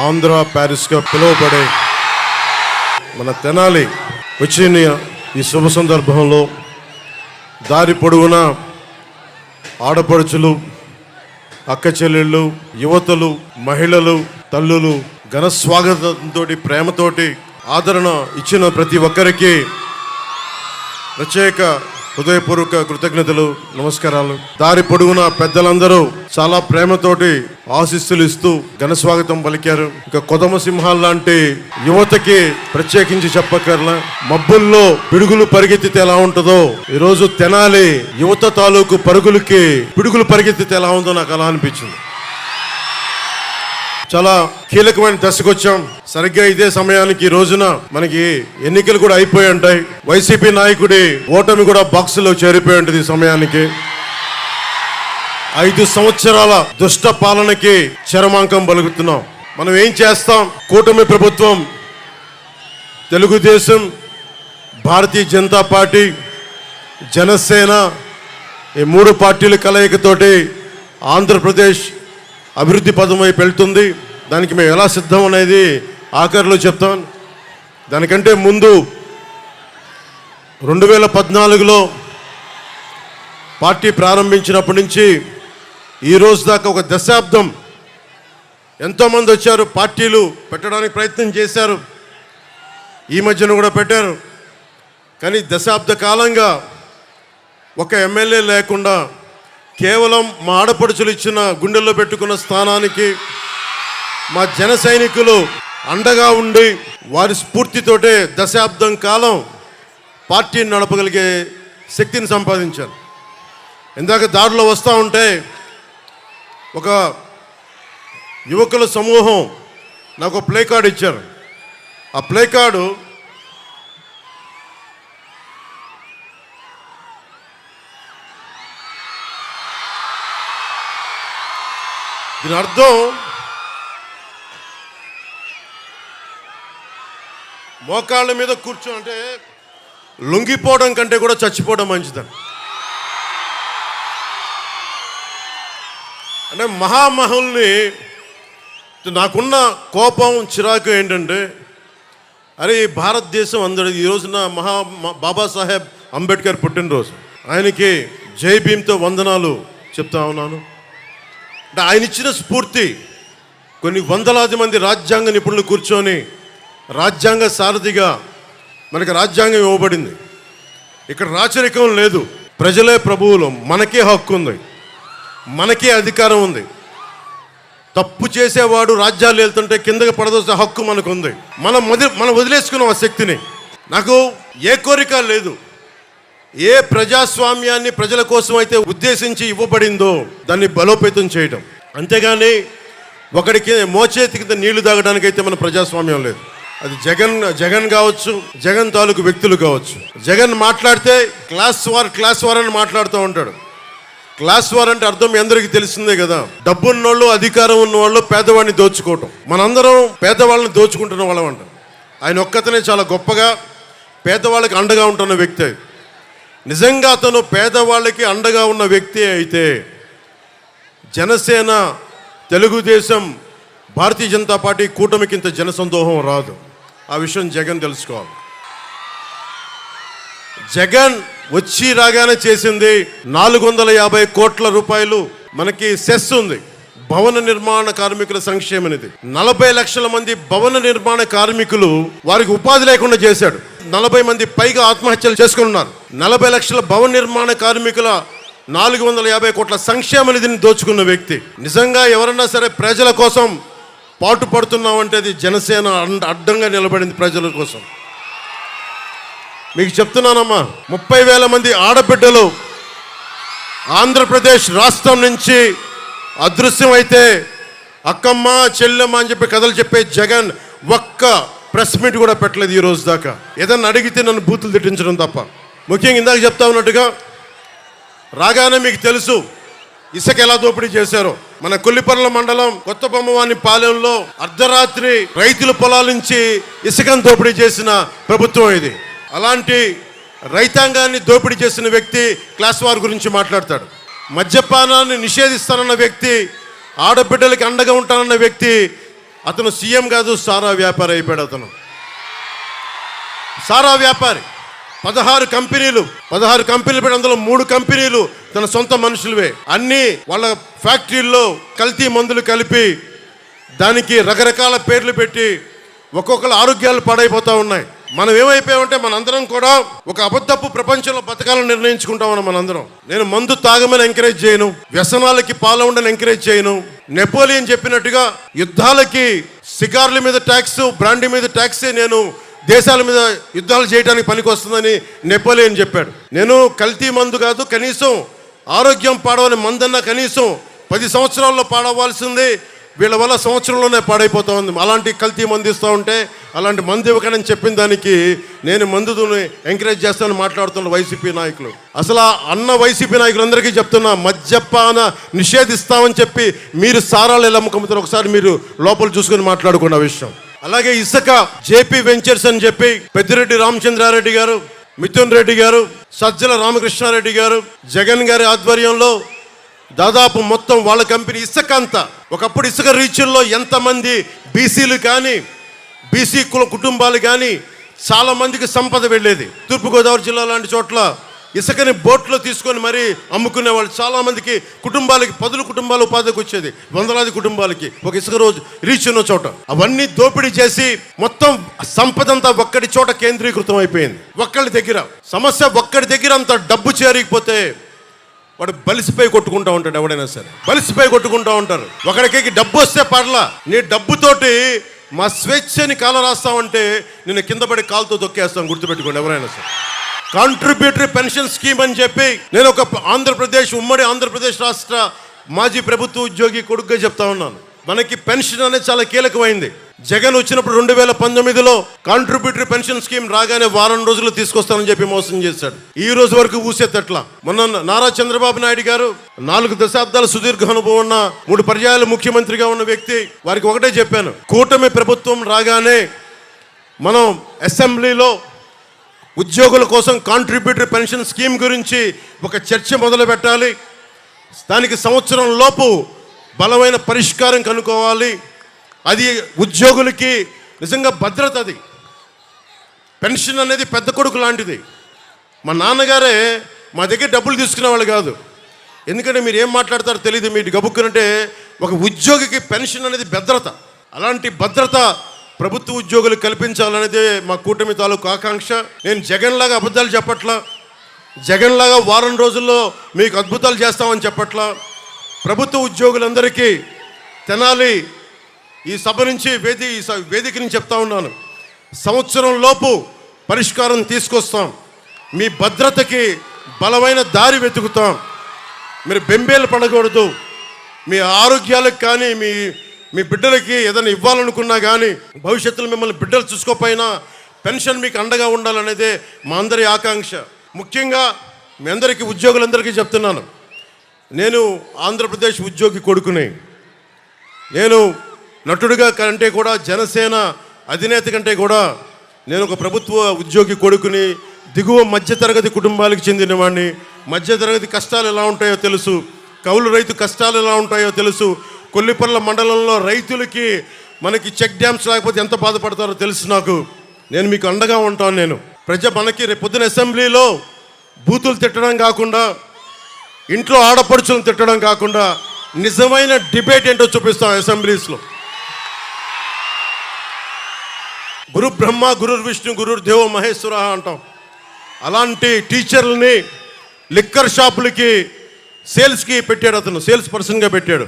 ఆంధ్ర ప్యారిస్గా పిలువబడే మన తెనాలి వచ్చిన ఈ శుభ సందర్భంలో దారి పొడవునా ఆడపడుచులు, అక్క చెల్లెళ్ళు, యువతలు, మహిళలు, తల్లులు ఘన స్వాగతంతో ప్రేమతోటి ఆదరణ ఇచ్చిన ప్రతి ఒక్కరికి ప్రత్యేక హృదయపూర్వక కృతజ్ఞతలు, నమస్కారాలు. దారి పొడుగున పెద్దలందరూ చాలా ప్రేమతోటి ఆశీస్సులు ఇస్తూ ఘన స్వాగతం పలికారు. ఇక కొదమ సింహాల లాంటి యువతకి ప్రత్యేకించి చెప్పక్కర్లా. మబ్బుల్లో పిడుగులు పరిగెత్తితే ఎలా ఉంటుందో ఈరోజు తెనాలి యువత తాలూకు పరుగులకి పిడుగులు పరిగెత్తితే ఎలా ఉందో నాకు అలా అనిపించింది. చాలా కీలకమైన దశకు వచ్చాం. సరిగ్గా ఇదే సమయానికి ఈ రోజున మనకి ఎన్నికలు కూడా అయిపోయి ఉంటాయి. వైసీపీ నాయకుడి ఓటమి కూడా బాక్సులో చేరిపోయి ఉంటుంది. ఈ సమయానికి 5 సంవత్సరాల దుష్ట పాలనకి చరమాంకం పలుకుతున్నాం. మనం ఏం చేస్తాం? కూటమి ప్రభుత్వం, తెలుగుదేశం, భారతీయ జనతా పార్టీ, జనసేన ఈ 3 పార్టీల కలయికతోటి ఆంధ్రప్రదేశ్ అభివృద్ధి పదం వైపు వెళ్తుంది. దానికి మేము ఎలా సిద్ధం అనేది ఆఖరిలో చెప్తాం. దానికంటే ముందు 2014లో పార్టీ ప్రారంభించినప్పటి నుంచి ఈ రోజు దాకా ఒక దశాబ్దం ఎంతోమంది వచ్చారు, పార్టీలు పెట్టడానికి ప్రయత్నం చేశారు, ఈ మధ్యన కూడా పెట్టారు. కానీ దశాబ్ద కాలంగా ఒక ఎమ్మెల్యే లేకుండా కేవలం మా ఆడపడుచులు ఇచ్చిన గుండెల్లో పెట్టుకున్న స్థానానికి మా జన సైనికులు అండగా ఉండి వారి స్ఫూర్తితోటే దశాబ్దం కాలం పార్టీని నడపగలిగే శక్తిని సంపాదించారు. ఇందాక దారిలో వస్తూ ఉంటే ఒక యువకుల సమూహం నాకు ప్లే కార్డు ఇచ్చారు. ఆ ప్లే కార్డు దీని అర్థం మోకాళ్ళ మీద కూర్చోంటే లొంగిపోవడం కంటే కూడా చచ్చిపోవడం మంచిదని. అంటే మహామహుల్ని నాకున్న కోపం, చిరాకు ఏంటంటే అరే ఈ భారతదేశం అందరి ఈ రోజున బాబాసాహెబ్ అంబేద్కర్ పుట్టినరోజు. ఆయనకి జై భీమ్తో వందనాలు చెప్తా ఉన్నాను. అంటే ఆయన ఇచ్చిన స్ఫూర్తి కొన్ని వందలాది మంది రాజ్యాంగ నిపుణులు కూర్చొని రాజ్యాంగ సారథిగా మనకి రాజ్యాంగం ఇవ్వబడింది. ఇక్కడ రాచరికం లేదు, ప్రజలే ప్రభువులు, మనకే హక్కు ఉంది, మనకే అధికారం ఉంది. తప్పు చేసేవాడు రాజ్యాలు వెళ్తుంటే కిందకి పడదోసే హక్కు మనకు ఉంది. మనం వదిలేసుకున్నాం ఆ శక్తిని. నాకు ఏ కోరిక లేదు. ఏ ప్రజాస్వామ్యాన్ని ప్రజల కోసం అయితే ఉద్దేశించి ఇవ్వబడిందో దాన్ని బలోపేతం చేయడం, అంతేగాని ఒకడికి మోచేతి కింద నీళ్లు తాగడానికి అయితే మన ప్రజాస్వామ్యం లేదు. అది జగన్ కావచ్చు, జగన్ తాలూకు వ్యక్తులు కావచ్చు. జగన్ మాట్లాడితే క్లాస్ వార్ అని మాట్లాడుతూ ఉంటాడు. క్లాస్ వార్ అంటే అర్థం మీ అందరికీ తెలిసిందే కదా. డబ్బున్నోళ్ళు, అధికారం ఉన్నవాళ్ళు పేదవాడిని దోచుకోవటం. మనందరం పేదవాళ్ళని దోచుకుంటున్న వాళ్ళం అంట. ఆయన ఒక్కతనే చాలా గొప్పగా పేదవాళ్ళకి అండగా ఉంటున్న వ్యక్తి. నిజంగా అతను పేదవాళ్ళకి అండగా ఉన్న వ్యక్తి అయితే జనసేన, తెలుగుదేశం, భారతీయ జనతా పార్టీ కూటమికి ఇంత జనసందోహం రాదు. ఆ విషయం జగన్ తెలుసుకోవాలి. జగన్ వచ్చి రాగానే చేసింది 450 కోట్ల రూపాయలు మనకి సెస్ ఉంది, భవన నిర్మాణ కార్మికుల సంక్షేమ నిధి. 40 లక్షల మంది భవన నిర్మాణ కార్మికులు వారికి ఉపాధి లేకుండా చేశాడు. 40 మంది పైగా ఆత్మహత్యలు చేసుకున్నారు. 40 లక్షల భవన నిర్మాణ కార్మికుల 450 కోట్ల సంక్షేమ నిధిని దోచుకున్న వ్యక్తి. నిజంగా ఎవరన్నా సరే ప్రజల కోసం పాటు పడుతున్నామంటే అది జనసేన అడ్డంగా నిలబడింది ప్రజల కోసం. మీకు చెప్తున్నానమ్మా, 30,000 మంది ఆడబిడ్డలు ఆంధ్రప్రదేశ్ రాష్ట్రం నుంచి అదృశ్యం అయితే అక్కమ్మ, చెల్లెమ్మ అని చెప్పి కథలు చెప్పే జగన్ ఒక్క ప్రెస్ మీట్ కూడా పెట్టలేదు ఈ రోజు దాకా. ఏదన్నా అడిగితే నన్ను బూతులు తిట్టించడం తప్ప. ముఖ్యంగా ఇందాక చెప్తా ఉన్నట్టుగా రాగానే మీకు తెలుసు ఇసుక ఎలా దోపిడీ చేశారో. మన కొల్లిపర్ల మండలం కొత్త బొమ్మవాని పాలెంలో అర్ధరాత్రి రైతుల పొలాల నుంచి ఇసుకను దోపిడీ చేసిన ప్రభుత్వం ఇది. అలాంటి రైతాంగాన్ని దోపిడీ చేసిన వ్యక్తి క్లాస్ వార్ గురించి మాట్లాడతాడు. మద్యపానాన్ని నిషేధిస్తానన్న వ్యక్తి, ఆడబిడ్డలకి అండగా ఉంటానన్న వ్యక్తి అతను సీఎం కాదు, సారా వ్యాపారి అయిపోయాడు. అతను సారా వ్యాపారి. 16 కంపెనీలు పెట్టి అందులో 3 కంపెనీలు తన సొంత మనుషులవే. అన్నీ వాళ్ళ ఫ్యాక్టరీల్లో కల్తీ మందులు కలిపి దానికి రకరకాల పేర్లు పెట్టి ఒక్కొక్కరు ఆరోగ్యాలు పాడైపోతూ ఉన్నాయి. మనం ఏమైపోయామంటే మనందరం కూడా ఒక అబద్ధపు ప్రపంచంలో బతకాలని నిర్ణయించుకుంటామని మనందరం. నేను మందు తాగమని ఎంకరేజ్ చేయను, వ్యసనాలకి పాల్గొనని ఎంకరేజ్ చేయను. నెపోలియన్ చెప్పినట్టుగా యుద్ధాలకి సిగార్ల మీద ట్యాక్స్, బ్రాండీ మీద ట్యాక్సే నేను దేశాల మీద యుద్ధాలు చేయడానికి పనికి వస్తుందని నెపోలియన్ చెప్పాడు. నేను కల్తీ మందు కాదు, కనీసం ఆరోగ్యం పాడవని మందన్న కనీసం 10 సంవత్సరాల్లో పాడవలసింది వీళ్ళ వల్ల సంవత్సరంలోనే పాడైపోతూ ఉంది. అలాంటి కల్తీ మందు ఇస్తూ ఉంటే అలాంటి మందు ఇవ్వకనని చెప్పిన దానికి నేను మందుని ఎంకరేజ్ చేస్తానని మాట్లాడుతున్న వైసీపీ నాయకులు. అసలు అన్న వైసీపీ నాయకులందరికీ చెప్తున్నా, మద్యపాన నిషేధిస్తామని చెప్పి మీరు సారాలు ఎలా అమ్ముకుంటారు ఒకసారి మీరు లోపల చూసుకొని మాట్లాడుకున్న విషయం. అలాగే ఇసుక జేపీ వెంచర్స్ అని చెప్పి పెద్దిరెడ్డి రామచంద్రారెడ్డి గారు, మిథున్ రెడ్డి గారు, సజ్జల రామకృష్ణారెడ్డి గారు, జగన్ గారి ఆధ్వర్యంలో దాదాపు మొత్తం వాళ్ళ కంపెనీ ఇసుక అంతా. ఒకప్పుడు ఇసుక రీచుల్లో ఎంతమంది బీసీలు కానీ బీసీ కుటుంబాలు కానీ చాలా మందికి సంపద వెళ్ళేది. తూర్పుగోదావరి జిల్లా లాంటి చోట్ల ఇసుకని బోట్లో తీసుకొని మరీ అమ్ముకునే వాళ్ళు చాలా మందికి కుటుంబాలకి 10 కుటుంబాలు ఉపాధికి వచ్చేది, వందలాది కుటుంబాలకి ఒక ఇసుక రోజు రీచ్ ఉన్న చోట. అవన్నీ దోపిడీ చేసి మొత్తం సంపద అంతా ఒక్కడి చోట కేంద్రీకృతం అయిపోయింది. ఒక్కడి దగ్గర సమస్య, ఒక్కడి దగ్గర అంత డబ్బు చేరికపోతే వాడు బలిసిపోయి కొట్టుకుంటూ ఉంటాడు. ఎవడైనా సరే బలిసిపోయి కొట్టుకుంటూ ఉంటారు. ఒకడికి డబ్బు వస్తే పర్లా, నీ డబ్బుతోటి మా స్వేచ్ఛని కాల రాస్తామంటే నిన్ను కింద పడి కాలుతో తొక్కేస్తాం. గుర్తుపెట్టుకోండి ఎవరైనా సరే. కాంట్రిబ్యూటరీ పెన్షన్ స్కీమ్ అని చెప్పి నేను ఒక ఉమ్మడి ఆంధ్రప్రదేశ్ రాష్ట్ర మాజీ ప్రభుత్వ ఉద్యోగి కొడుకుగా చెప్తా ఉన్నాను. మనకి పెన్షన్ అనేది చాలా కీలకమైంది. జగన్ వచ్చినప్పుడు 2019లో కాంట్రిబ్యూటరీ పెన్షన్ స్కీమ్ రాగానే వారం రోజులు తీసుకొస్తానని చెప్పి మోసం చేశాడు. ఈ రోజు వరకు ఊసేతట్లా. మొన్న నారా చంద్రబాబు నాయుడు గారు 4 దశాబ్దాల సుదీర్ఘ అనుభవం ఉన్న 3 పర్యాయాలు ముఖ్యమంత్రిగా ఉన్న వ్యక్తి, వారికి ఒకటే చెప్పాను, కూటమి ప్రభుత్వం రాగానే మనం అసెంబ్లీలో ఉద్యోగుల కోసం కాంట్రిబ్యూటరీ పెన్షన్ స్కీమ్ గురించి ఒక చర్చ మొదలు పెట్టాలి. దానికి సంవత్సరం లోపు బలమైన పరిష్కారం కనుక్కోవాలి. అది ఉద్యోగులకి నిజంగా భద్రత. అది పెన్షన్ అనేది పెద్ద కొడుకు లాంటిది. మా నాన్నగారే మా దగ్గర డబ్బులు తీసుకునేవాళ్ళు కాదు. ఎందుకంటే మీరు ఏం మాట్లాడతారో తెలియదు, మీరు గబుక్కునంటే ఒక ఉద్యోగికి పెన్షన్ అనేది భద్రత. అలాంటి భద్రత ప్రభుత్వ ఉద్యోగులు కల్పించాలనేదే మా కూటమి తాలూకు ఆకాంక్ష. నేను జగన్ లాగా అబద్ధాలు చెప్పట్లా, జగన్ లాగా వారం రోజుల్లో మీకు అద్భుతాలు చేస్తామని చెప్పట్లా. ప్రభుత్వ ఉద్యోగులందరికీ తెనాలి ఈ సభ నుంచి వేదిక నుంచి చెప్తా ఉన్నాను, సంవత్సరం లోపు పరిష్కారం తీసుకొస్తాం. మీ భద్రతకి బలమైన దారి వెతుకుతాం. మీరు బెంబేలు పడకూడదు. మీ ఆరోగ్యాలకు కానీ మీ బిడ్డలకి ఏదైనా ఇవ్వాలనుకున్నా కానీ భవిష్యత్తులో మిమ్మల్ని బిడ్డలు చూసుకోపోయినా పెన్షన్ మీకు అండగా ఉండాలనేదే మా అందరి ఆకాంక్ష. ముఖ్యంగా మీ అందరికీ ఉద్యోగులందరికీ చెప్తున్నాను, నేను ఆంధ్రప్రదేశ్ ఉద్యోగి కొడుకుని. నేను నటుడిగా కంటే కూడా, జనసేన అధినేత కంటే కూడా నేను ఒక ప్రభుత్వ ఉద్యోగి కొడుకుని. దిగువ మధ్యతరగతి కుటుంబాలకు చెందినవాడిని. మధ్యతరగతి కష్టాలు ఎలా ఉంటాయో తెలుసు, కౌలు రైతు కష్టాలు ఎలా ఉంటాయో తెలుసు. కొల్లిపర్ల మండలంలో రైతులకి మనకి చెక్ డ్యామ్స్ లేకపోతే ఎంత బాధపడతారో తెలుసు నాకు. నేను మీకు అండగా ఉంటాను. నేను మనకి రేపు పొద్దున అసెంబ్లీలో బూతులు తిట్టడం కాకుండా, ఇంట్లో ఆడపడుచులను తిట్టడం కాకుండా నిజమైన డిబేట్ ఏంటో చూపిస్తాం అసెంబ్లీస్లో. గురు బ్రహ్మ, గురు విష్ణు, గురు దేవో మహేశ్వర అంటాం. అలాంటి టీచర్లని లిక్కర్ షాపులకి సేల్స్కి పెట్టాడు. అతను సేల్స్ పర్సన్గా పెట్టాడు.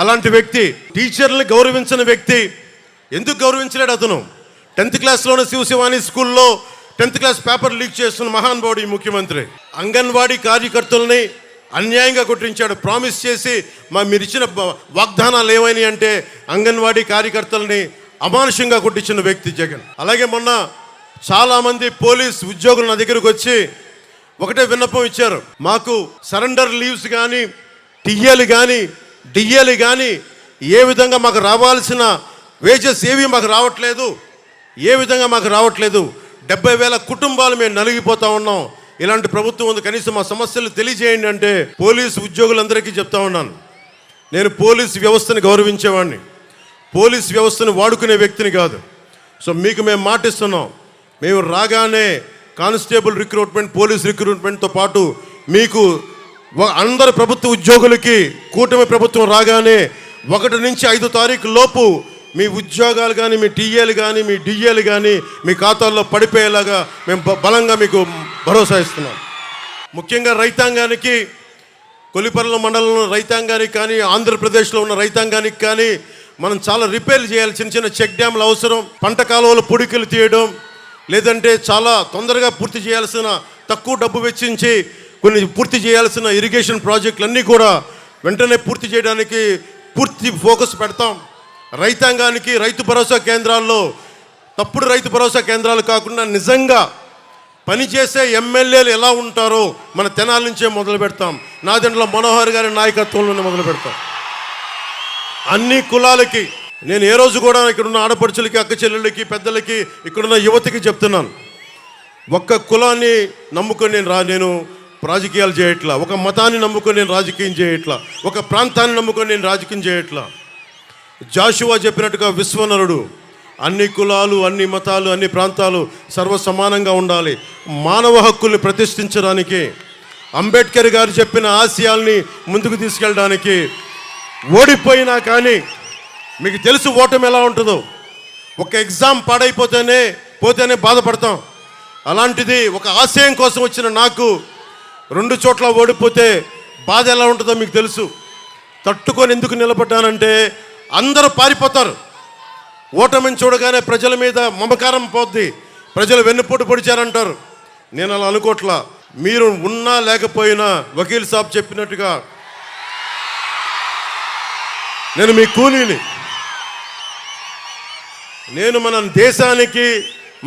అలాంటి వ్యక్తి, టీచర్ని గౌరవించిన వ్యక్తి. ఎందుకు గౌరవించలేడు అతను? 10th క్లాస్లోనే శివశివాని స్కూల్లో 10th క్లాస్ పేపర్ లీక్ చేస్తున్న మహానుభావుడు ఈ ముఖ్యమంత్రి. అంగన్వాడీ కార్యకర్తల్ని అన్యాయంగా కొట్టించాడు. ప్రామిస్ చేసి మీరు ఇచ్చిన వాగ్దానాలు ఏమైనాయి అంటే అంగన్వాడీ కార్యకర్తల్ని అమానుషంగా కొట్టించిన వ్యక్తి జగన్. అలాగే మొన్న చాలామంది పోలీస్ ఉద్యోగులు నా దగ్గరకు వచ్చి ఒకటే విన్నపం ఇచ్చారు, మాకు సరెండర్ లీవ్స్ కానీ, టీఏలు కానీ, డిఏలు కానీ ఏ విధంగా మాకు రావాల్సిన వేజెస్ ఏవి మాకు రావట్లేదు, ఏ విధంగా మాకు రావట్లేదు. 70,000 కుటుంబాలు మేము నలిగిపోతా ఉన్నాం. ఇలాంటి ప్రభుత్వం ఉంది, కనీసం మా సమస్యలు తెలియజేయండి అంటే పోలీసు ఉద్యోగులందరికీ చెప్తా ఉన్నాను, నేను పోలీసు వ్యవస్థని గౌరవించేవాడిని. పోలీస్ వ్యవస్థను వాడుకునే వ్యక్తిని కాదు. సో మీకు మేము మాటిస్తున్నాం, మేము రాగానే కానిస్టేబుల్ రిక్రూట్మెంట్, పోలీస్ రిక్రూట్మెంట్తో పాటు మీకు అందరి ప్రభుత్వ ఉద్యోగులకి కూటమి ప్రభుత్వం రాగానే 1 నుంచి 5 తారీఖు లోపు మీ ఉద్యోగాలు కానీ, మీ టీఏలు కానీ, మీ డిఏలు కానీ మీ ఖాతాల్లో పడిపోయేలాగా మేము బలంగా మీకు భరోసా ఇస్తున్నాం. ముఖ్యంగా రైతాంగానికి, కొల్లిపర్ల మండలంలో రైతాంగానికి కానీ, ఆంధ్రప్రదేశ్లో ఉన్న రైతాంగానికి కానీ మనం చాలా రిపేర్లు చేయాలి. చిన్న చిన్న చెక్ డ్యామ్లు అవసరం, పంట కాలువలు పొడికలు తీయడం, లేదంటే చాలా తొందరగా పూర్తి చేయాల్సిన, తక్కువ డబ్బు వెచ్చించి కొన్ని పూర్తి చేయాల్సిన ఇరిగేషన్ ప్రాజెక్టులన్నీ కూడా వెంటనే పూర్తి చేయడానికి పూర్తి ఫోకస్ పెడతాం. రైతాంగానికి రైతు భరోసా కేంద్రాల్లో తప్పుడు రైతు భరోసా కేంద్రాలు కాకుండా నిజంగా పనిచేసే ఎమ్మెల్యేలు ఎలా ఉంటారో మన తెనాలి నుంచే మొదలు పెడతాం. నాదెండ్ల మనోహర్ గారి నాయకత్వంలోనే మొదలు పెడతాం. అన్ని కులాలకి నేను ఏ రోజు కూడా ఇక్కడున్న ఆడపడుచులకి, అక్క చెల్లెళ్ళకి, పెద్దలకి, ఇక్కడున్న యువతకి చెప్తున్నాను, ఒక్క కులాన్ని నమ్ముకొని నేను రాజకీయాలు చేయట్లా, ఒక మతాన్ని నమ్ముకొని నేను రాజకీయం చేయట్లా, ఒక ప్రాంతాన్ని నమ్ముకొని నేను రాజకీయం చేయట్లా. జాషువా చెప్పినట్టుగా విశ్వనరుడు, అన్ని కులాలు, అన్ని మతాలు, అన్ని ప్రాంతాలు సర్వసమానంగా ఉండాలి. మానవ హక్కుల్ని ప్రతిష్ఠించడానికి, అంబేద్కర్ గారు చెప్పిన ఆశయాల్ని ముందుకు తీసుకెళ్ళడానికి, ఓడిపోయినా కానీ మీకు తెలుసు ఓటమి ఎలా ఉంటుందో. ఒక ఎగ్జామ్ పోతేనే బాధపడతాం. అలాంటిది ఒక ఆశయం కోసం వచ్చిన నాకు 2 చోట్ల ఓడిపోతే బాధ ఎలా ఉంటుందో మీకు తెలుసు. తట్టుకొని ఎందుకు నిలబడ్డానంటే అందరూ పారిపోతారు. ఓటమిని చూడగానే ప్రజల మీద మమకారం పోద్ది, ప్రజలు వెన్నుపోటు పొడిచారంటారు. నేను అలా అనుకోవట్లా. మీరు ఉన్నా లేకపోయినా వకీల్ సాబ్ చెప్పినట్టుగా నేను మీ కూలీని. నేను మన దేశానికి,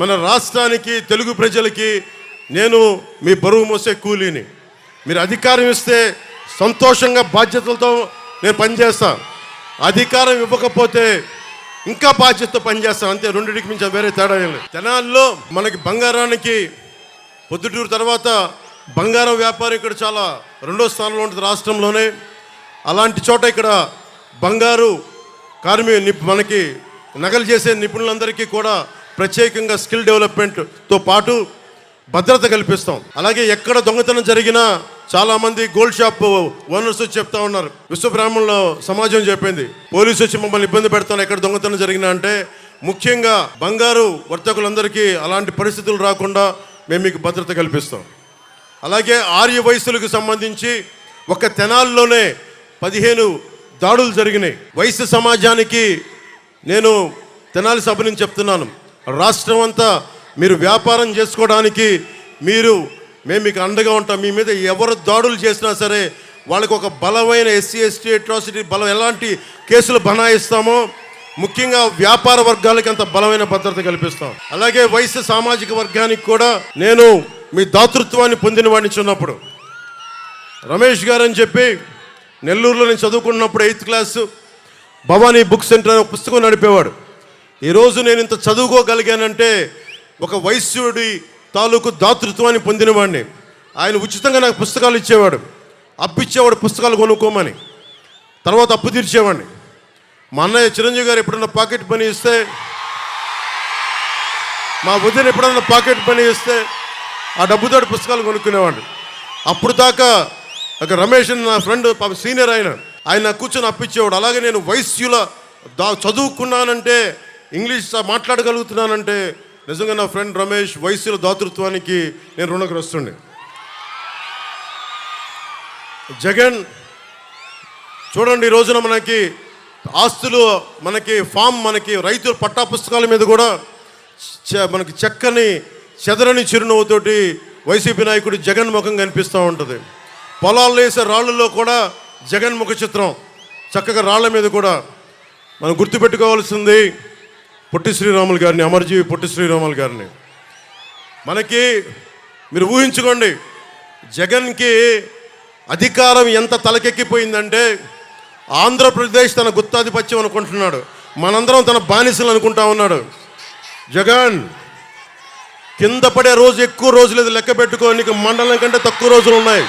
మన రాష్ట్రానికి, తెలుగు ప్రజలకి నేను మీ బరువు మోసే కూలీని. మీరు అధికారం ఇస్తే సంతోషంగా బాధ్యతలతో నేను పనిచేస్తాను. అధికారం ఇవ్వకపోతే ఇంకా బాధ్యతతో పనిచేస్తాను. అంతే, రెండింటికి మించి వేరే తేడా ఏం లేదు. తెనాలిలో మనకి బంగారానికి పొద్దుటూరు తర్వాత బంగారం వ్యాపారం ఇక్కడ చాలా 2వ స్థానంలో ఉంటుంది రాష్ట్రంలోనే. అలాంటి చోట ఇక్కడ బంగారు మనకి నగలు చేసే నిపుణులందరికీ కూడా ప్రత్యేకంగా స్కిల్ డెవలప్మెంట్తో పాటు భద్రత కల్పిస్తాం. అలాగే ఎక్కడ దొంగతనం జరిగినా చాలామంది గోల్డ్ షాప్ ఓనర్స్ వచ్చి చెప్తా ఉన్నారు. విశ్వబ్రాహ్మణుల సమాజం చెప్పింది, పోలీసు వచ్చి మమ్మల్ని ఇబ్బంది పెడతాను ఎక్కడ దొంగతనం జరిగినా అంటే. ముఖ్యంగా బంగారు వర్తకులందరికీ అలాంటి పరిస్థితులు రాకుండా మేము మీకు భద్రత కల్పిస్తాం. అలాగే ఆర్య వయసులకు సంబంధించి ఒక తెనాల్లోనే 15 దాడులు జరిగినాయి. వయసు సమాజానికి నేను తెనాలి సభ నుంచి చెప్తున్నాను, రాష్ట్రం అంతా మీరు వ్యాపారం చేసుకోవడానికి మేము మీకు అండగా ఉంటాం. మీ మీద ఎవరు దాడులు చేసినా సరే వాళ్ళకి ఒక బలమైన ఎస్సీ ఎస్టీ అట్రాసిటీ ఎలాంటి కేసులు బనాయిస్తామో ముఖ్యంగా వ్యాపార వర్గాలకి అంత బలమైన భద్రత కల్పిస్తాం. అలాగే వయసు సామాజిక వర్గానికి కూడా నేను మీ దాతృత్వాన్ని పొందిన వాడిని చిన్నప్పుడు రమేష్ గారు అని చెప్పి నెల్లూరులో నేను చదువుకున్నప్పుడు 8th class Bhavani book centre అనే పుస్తకం నడిపేవాడు. ఈరోజు నేను ఇంత చదువుకోగలిగానంటే ఒక వైశ్యుడి తాలూకు దాతృత్వాన్ని పొందినవాడిని. ఆయన ఉచితంగా నాకు పుస్తకాలు ఇచ్చేవాడు, అప్పిచ్చేవాడు పుస్తకాలు కొనుక్కోమని. తర్వాత అప్పు తీర్చేవాడిని. మా అన్నయ్య చిరంజీవి గారు ఎప్పుడన్నా పాకెట్ పని ఇస్తే, మా వదిన ఎప్పుడన్నా పాకెట్ పని ఇస్తే ఆ డబ్బుతోటి పుస్తకాలు కొనుక్కునేవాడు. అప్పుడు దాకా ఒక రమేష్ నా ఫ్రెండ్ సీనియర్ ఆయన కూర్చొని అప్పిచ్చేవాడు. అలాగే నేను వైశ్యుల చదువుకున్నానంటే, ఇంగ్లీష్ మాట్లాడగలుగుతున్నానంటే నిజంగా నా ఫ్రెండ్ రమేష్ వైశ్యుల దాతృత్వానికి నేను రుణగ్రస్తుండే. జగన్ చూడండి, ఈ రోజున మనకి ఆస్తులు, మనకి రైతుల పట్టా పుస్తకాల మీద కూడా మనకి చక్కని చెదరని చిరునవ్వుతోటి వైసీపీ నాయకుడు జగన్ ముఖం కనిపిస్తూ ఉంటుంది. పొలాల్లో వేసే రాళ్ళల్లో కూడా జగన్ ముఖ చిత్రం చక్కగా రాళ్ల మీద కూడా. మనం గుర్తుపెట్టుకోవాల్సింది పొట్టి శ్రీరాములు గారిని, అమరజీవి పొట్టి శ్రీరాములు గారిని. మనకి మీరు ఊహించుకోండి, జగన్కి అధికారం ఎంత తలకెక్కిపోయిందంటే ఆంధ్రప్రదేశ్ తన గుత్తాధిపత్యం అనుకుంటున్నాడు, మనందరం తన బానిసలు అనుకుంటా ఉన్నాడు. జగన్ కింద పడే రోజు ఎక్కువ రోజులు లేదు, లెక్క పెట్టుకో, నీకు మండలం కంటే తక్కువ రోజులు ఉన్నాయి.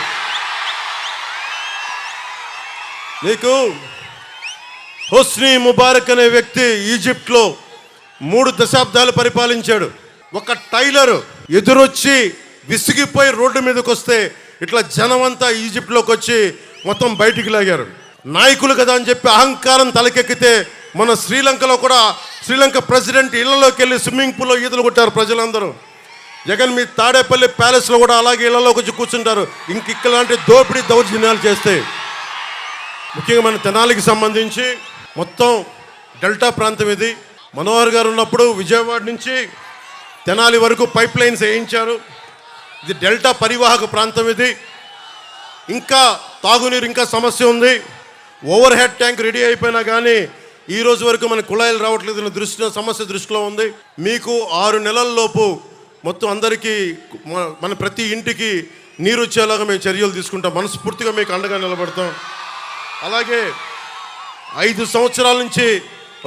నీకు హోస్ని ముబారక్ అనే వ్యక్తి ఈజిప్ట్లో 3 దశాబ్దాలు పరిపాలించాడు. ఒక టైలర్ ఎదురొచ్చి విసిగిపోయి రోడ్డు మీదకి వస్తే ఇట్లా జనమంతా ఈజిప్ట్లోకి వచ్చి మొత్తం బయటికి లాగారు. నాయకులు కదా అని చెప్పి అహంకారం తలకెక్కితే మన శ్రీలంకలో కూడా శ్రీలంక ప్రెసిడెంట్ ఇళ్లలోకి వెళ్ళి స్విమ్మింగ్ పూల్లో ఈతలు కొట్టారు ప్రజలందరూ. జగన్ మీ తాడేపల్లి ప్యాలెస్లో కూడా అలాగే ఇళ్లలోకి వచ్చి కూర్చుంటారు ఇలాంటి దోపిడీ దౌర్జన్యాలు చేస్తే. ముఖ్యంగా మన తెనాలికి సంబంధించి మొత్తం డెల్టా ప్రాంతం ఇది. మనోహర్ గారు ఉన్నప్పుడు విజయవాడ నుంచి తెనాలి వరకు పైప్ లైన్స్ వేయించారు. ఇది డెల్టా పరివాహక ప్రాంతం ఇది. ఇంకా తాగునీరు ఇంకా సమస్య ఉంది. ఓవర్ హెడ్ ట్యాంక్ రెడీ అయిపోయినా కానీ ఈ రోజు వరకు మన కుళాయిలు రావట్లేదు. సమస్య దృష్టిలో ఉంది. మీకు 6 నెలల్లోపు మొత్తం అందరికీ మన ప్రతి ఇంటికి నీరు వచ్చేలాగా మేము చర్యలు తీసుకుంటాం. మనస్ఫూర్తిగా మీకు అండగా నిలబడతాం. అలాగే 5 సంవత్సరాల నుంచి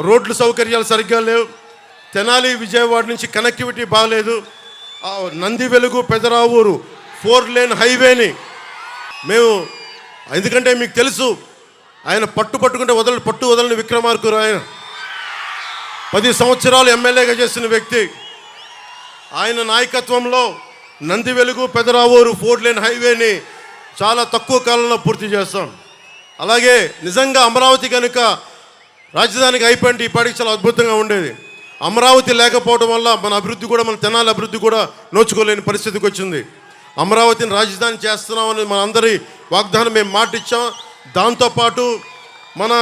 రోడ్లు సౌకర్యాలు సరిగ్గా లేవు. తెనాలి విజయవాడ నుంచి కనెక్టివిటీ బాగాలేదు. నంది వెలుగు పెదరావూరు 4 లేన్ హైవేని మేము, ఎందుకంటే మీకు తెలుసు ఆయన పట్టుకుంటే పట్టు వదలని విక్రమార్కుడు. ఆయన 10 సంవత్సరాలు ఎమ్మెల్యేగా చేసిన వ్యక్తి. ఆయన నాయకత్వంలో నంది వెలుగు పెదరావూరు 4 లేన్ హైవేని చాలా తక్కువ కాలంలో పూర్తి చేస్తాం. అలాగే నిజంగా అమరావతి కనుక రాజధానికి అయిపోయింది ఈ పాటికి చాలా అద్భుతంగా ఉండేది. అమరావతి లేకపోవడం వల్ల మన అభివృద్ధి కూడా, మన తెనాలి అభివృద్ధి కూడా నోచుకోలేని పరిస్థితికి వచ్చింది. అమరావతిని రాజధాని చేస్తున్నామని మన అందరి వాగ్దానం మేము మాట ఇచ్చాం. దాంతోపాటు మన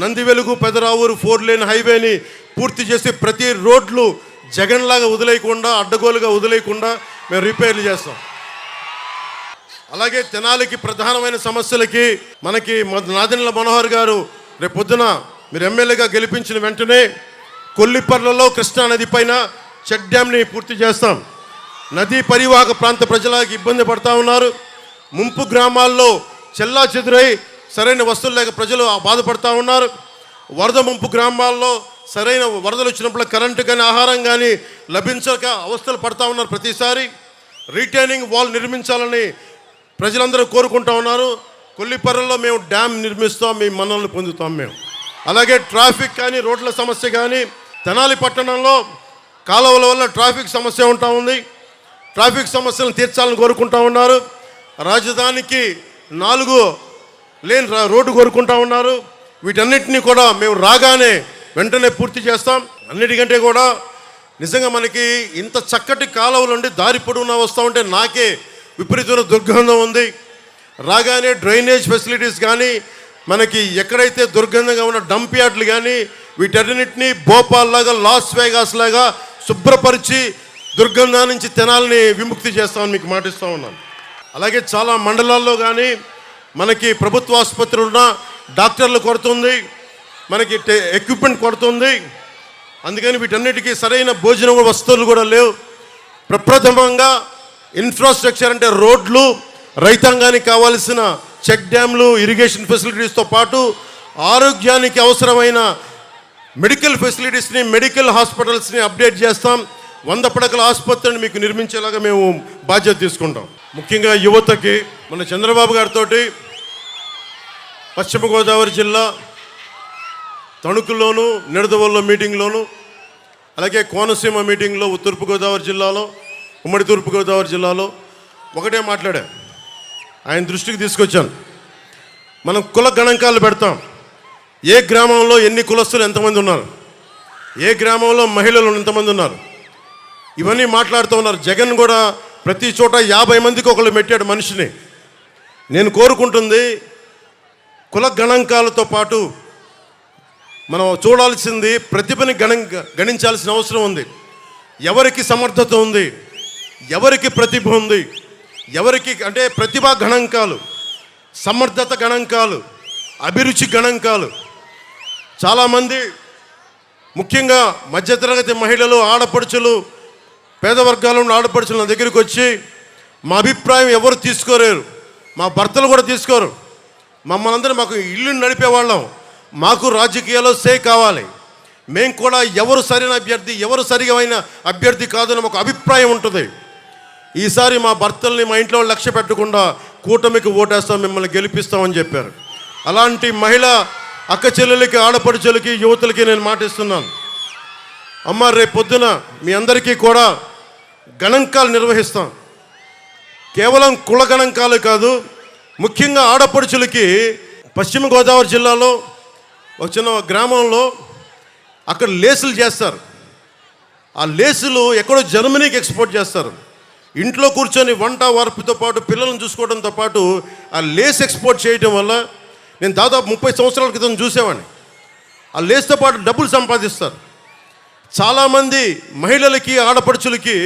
నంది వెలుగు పెదరావూరు 4 లేన్ హైవేని పూర్తి చేసి ప్రతి రోడ్లు జగన్లాగా వదిలేయకుండా, అడ్డగోలుగా వదిలేయకుండా మేము రిపేర్లు చేస్తాం. అలాగే తెనాలికి ప్రధానమైన సమస్యలకి మనకి నాదెండ్ల మనోహర్ గారు రేపు పొద్దున మీరు ఎమ్మెల్యేగా గెలిపించిన వెంటనే కొల్లిపర్లలో కృష్ణానది పైన చెక్ డ్యామ్ని పూర్తి చేస్తాం. నదీ పరివాహక ప్రాంత ప్రజలకు ఇబ్బంది పడుతూ ఉన్నారు. ముంపు గ్రామాల్లో చెల్లా చెదురై సరైన వస్తువులు లేక ప్రజలు బాధపడుతూ ఉన్నారు. వరద ముంపు గ్రామాల్లో సరైన వరదలు వచ్చినప్పుడు కరెంటు కానీ ఆహారం కానీ లభించక అవస్థలు పడుతూ ఉన్నారు. ప్రతిసారి రీటైనింగ్ వాల్ నిర్మించాలని ప్రజలందరూ కోరుకుంటూ ఉన్నారు. కొల్లిపర్రలో మేము డ్యామ్ నిర్మిస్తాం, మీ మన్ననలు పొందుతాం మేము. అలాగే ట్రాఫిక్ కానీ రోడ్ల సమస్య కానీ తెనాలి పట్టణంలో కాలువల వల్ల ట్రాఫిక్ సమస్య ఉంటా ఉంది. ట్రాఫిక్ సమస్యలను తీర్చాలని కోరుకుంటా ఉన్నారు. రాజధానికి 4 లేన్ రోడ్డు కోరుకుంటా ఉన్నారు. వీటన్నిటినీ కూడా మేము రాగానే వెంటనే పూర్తి చేస్తాం. అన్నిటికంటే కూడా నిజంగా మనకి ఇంత చక్కటి కాలువలు ఉండి దారి పొడవునా వస్తూ ఉంటే నాకే విపరీతమైన దుర్గంధం ఉంది. రాగానే డ్రైనేజ్ ఫెసిలిటీస్ కానీ, మనకి ఎక్కడైతే దుర్గంధంగా ఉన్న డంప్ యార్డ్లు కానీ వీటన్నిటినీ భోపాల్ లాగా, లాస్ వేగాస్ లాగా శుభ్రపరిచి దుర్గంధం నుంచి తెనాలని విముక్తి చేస్తామని మీకు మాటిస్తూ ఉన్నాను. అలాగే చాలా మండలాల్లో కానీ మనకి ప్రభుత్వ ఆసుపత్రులు ఉన్న డాక్టర్లు కొడుతుంది, మనకి ఎక్విప్మెంట్ కొడుతుంది. అందుకని వీటన్నిటికీ సరైన భోజనం వస్తువులు కూడా లేవు. ప్రప్రథమంగా ఇన్ఫ్రాస్ట్రక్చర్ అంటే రోడ్లు, రైతాంగానికి కావాల్సిన చెక్ డ్యామ్లు, ఇరిగేషన్ ఫెసిలిటీస్తో పాటు ఆరోగ్యానికి అవసరమైన మెడికల్ ఫెసిలిటీస్ని, మెడికల్ హాస్పిటల్స్ని అప్డేట్ చేస్తాం. 100 పడకల ఆసుపత్రిని మీకు నిర్మించేలాగా మేము బాధ్యత తీసుకుంటాం. ముఖ్యంగా యువతకి మన చంద్రబాబు గారితో పశ్చిమ గోదావరి జిల్లా తణుకులోను, నిడదవోలులో మీటింగ్లోను, అలాగే కోనసీమ మీటింగ్లో తూర్పుగోదావరి జిల్లాలో, ఉమ్మడి తూర్పుగోదావరి జిల్లాలో ఒకటే మాట్లాడా. ఆయన దృష్టికి తీసుకొచ్చాను. మనం కుల గణాంకాలు పెడతాం. ఏ గ్రామంలో ఎన్ని కులస్తులు ఎంతమంది ఉన్నారు, ఏ గ్రామంలో మహిళలు ఎంతమంది ఉన్నారు, ఇవన్నీ మాట్లాడుతూ ఉన్నారు. జగన్ కూడా ప్రతి చోట 50 మందికి ఒకళ్ళు పెట్టాడు మనిషిని. నేను కోరుకుంటుంది కుల గణాంకాలతో పాటు మనం చూడాల్సింది ప్రతిభని గణించాల్సిన అవసరం ఉంది. ఎవరికి సమర్థత ఉంది, ఎవరికి ప్రతిభ ఉంది, ఎవరికి అంటే ప్రతిభా గణాంకాలు, సమర్థత గణాంకాలు, అభిరుచి గణాంకాలు. చాలామంది ముఖ్యంగా మధ్యతరగతి మహిళలు, ఆడపడుచులు, పేద వర్గాల ఉన్న ఆడపడుచులు నా దగ్గరికి వచ్చి మా అభిప్రాయం ఎవరు తీసుకోలేరు, మా భర్తలు కూడా తీసుకోరు, మమ్మల్ని అందరూ మాకు ఇల్లు నడిపేవాళ్ళం, మాకు రాజకీయాల్లో సే కావాలి, మేము కూడా ఎవరు సరైన అభ్యర్థి, ఎవరు సరిగైన అభ్యర్థి కాదని మాకు అభిప్రాయం ఉంటుంది. ఈసారి మా భర్తల్ని మా ఇంట్లో లక్ష్య పెట్టకుండా కూటమికి ఓటేస్తాం, మిమ్మల్ని గెలిపిస్తామని చెప్పారు. అలాంటి మహిళ అక్క చెల్లెలకి, ఆడపడుచులకి, యువతులకి నేను మాటిస్తున్నాను. అమ్మ, రేపు పొద్దున మీ అందరికీ కూడా గణాంకాలు నిర్వహిస్తాం. కేవలం కుల గణాంకాలు కాదు, ముఖ్యంగా ఆడపడుచులకి పశ్చిమ గోదావరి జిల్లాలో ఒక చిన్న గ్రామంలో అక్కడ లేసులు చేస్తారు. ఆ లేసులు ఎక్కడో జర్మనీకి ఎక్స్పోర్ట్ చేస్తారు. ఇంట్లో కూర్చొని వంట వార్పుతో పాటు పిల్లలను చూసుకోవడంతో పాటు ఆ లేస్ ఎక్స్పోర్ట్ చేయడం వల్ల నేను దాదాపు 30 సంవత్సరాల క్రితం చూసేవాడిని. ఆ లేస్తో పాటు డబ్బులు సంపాదిస్తారు. చాలామంది మహిళలకి, ఆడపడుచులకి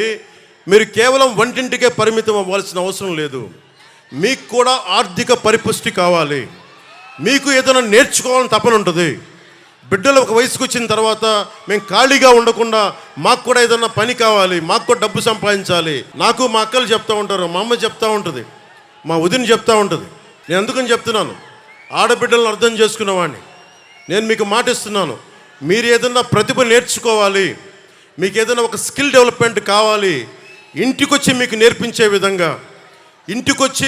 మీరు కేవలం వంటింటికే పరిమితం అవ్వాల్సిన అవసరం లేదు. మీకు కూడా ఆర్థిక పరిపుష్టి కావాలి, మీకు ఏదైనా నేర్చుకోవాలని తపన ఉంటుంది. బిడ్డలు ఒక వయసుకు వచ్చిన తర్వాత మేము ఖాళీగా ఉండకుండా మాకు కూడా ఏదన్నా పని కావాలి, మాకు కూడా డబ్బు సంపాదించాలి. నాకు మా అక్కలు చెప్తూ ఉంటారు, మా అమ్మ చెప్తూ ఉంటుంది, మా వదిన చెప్తూ ఉంటుంది. నేను అందుకని చెప్తున్నాను, ఆడబిడ్డలను అర్థం చేసుకున్నవాడిని. నేను మీకు మాటిస్తున్నాను, మీరు ఏదన్నా ప్రతిభ నేర్చుకోవాలి, మీకు ఏదైనా ఒక స్కిల్ డెవలప్మెంట్ కావాలి, ఇంటికొచ్చి మీకు నేర్పించే విధంగా, ఇంటికొచ్చి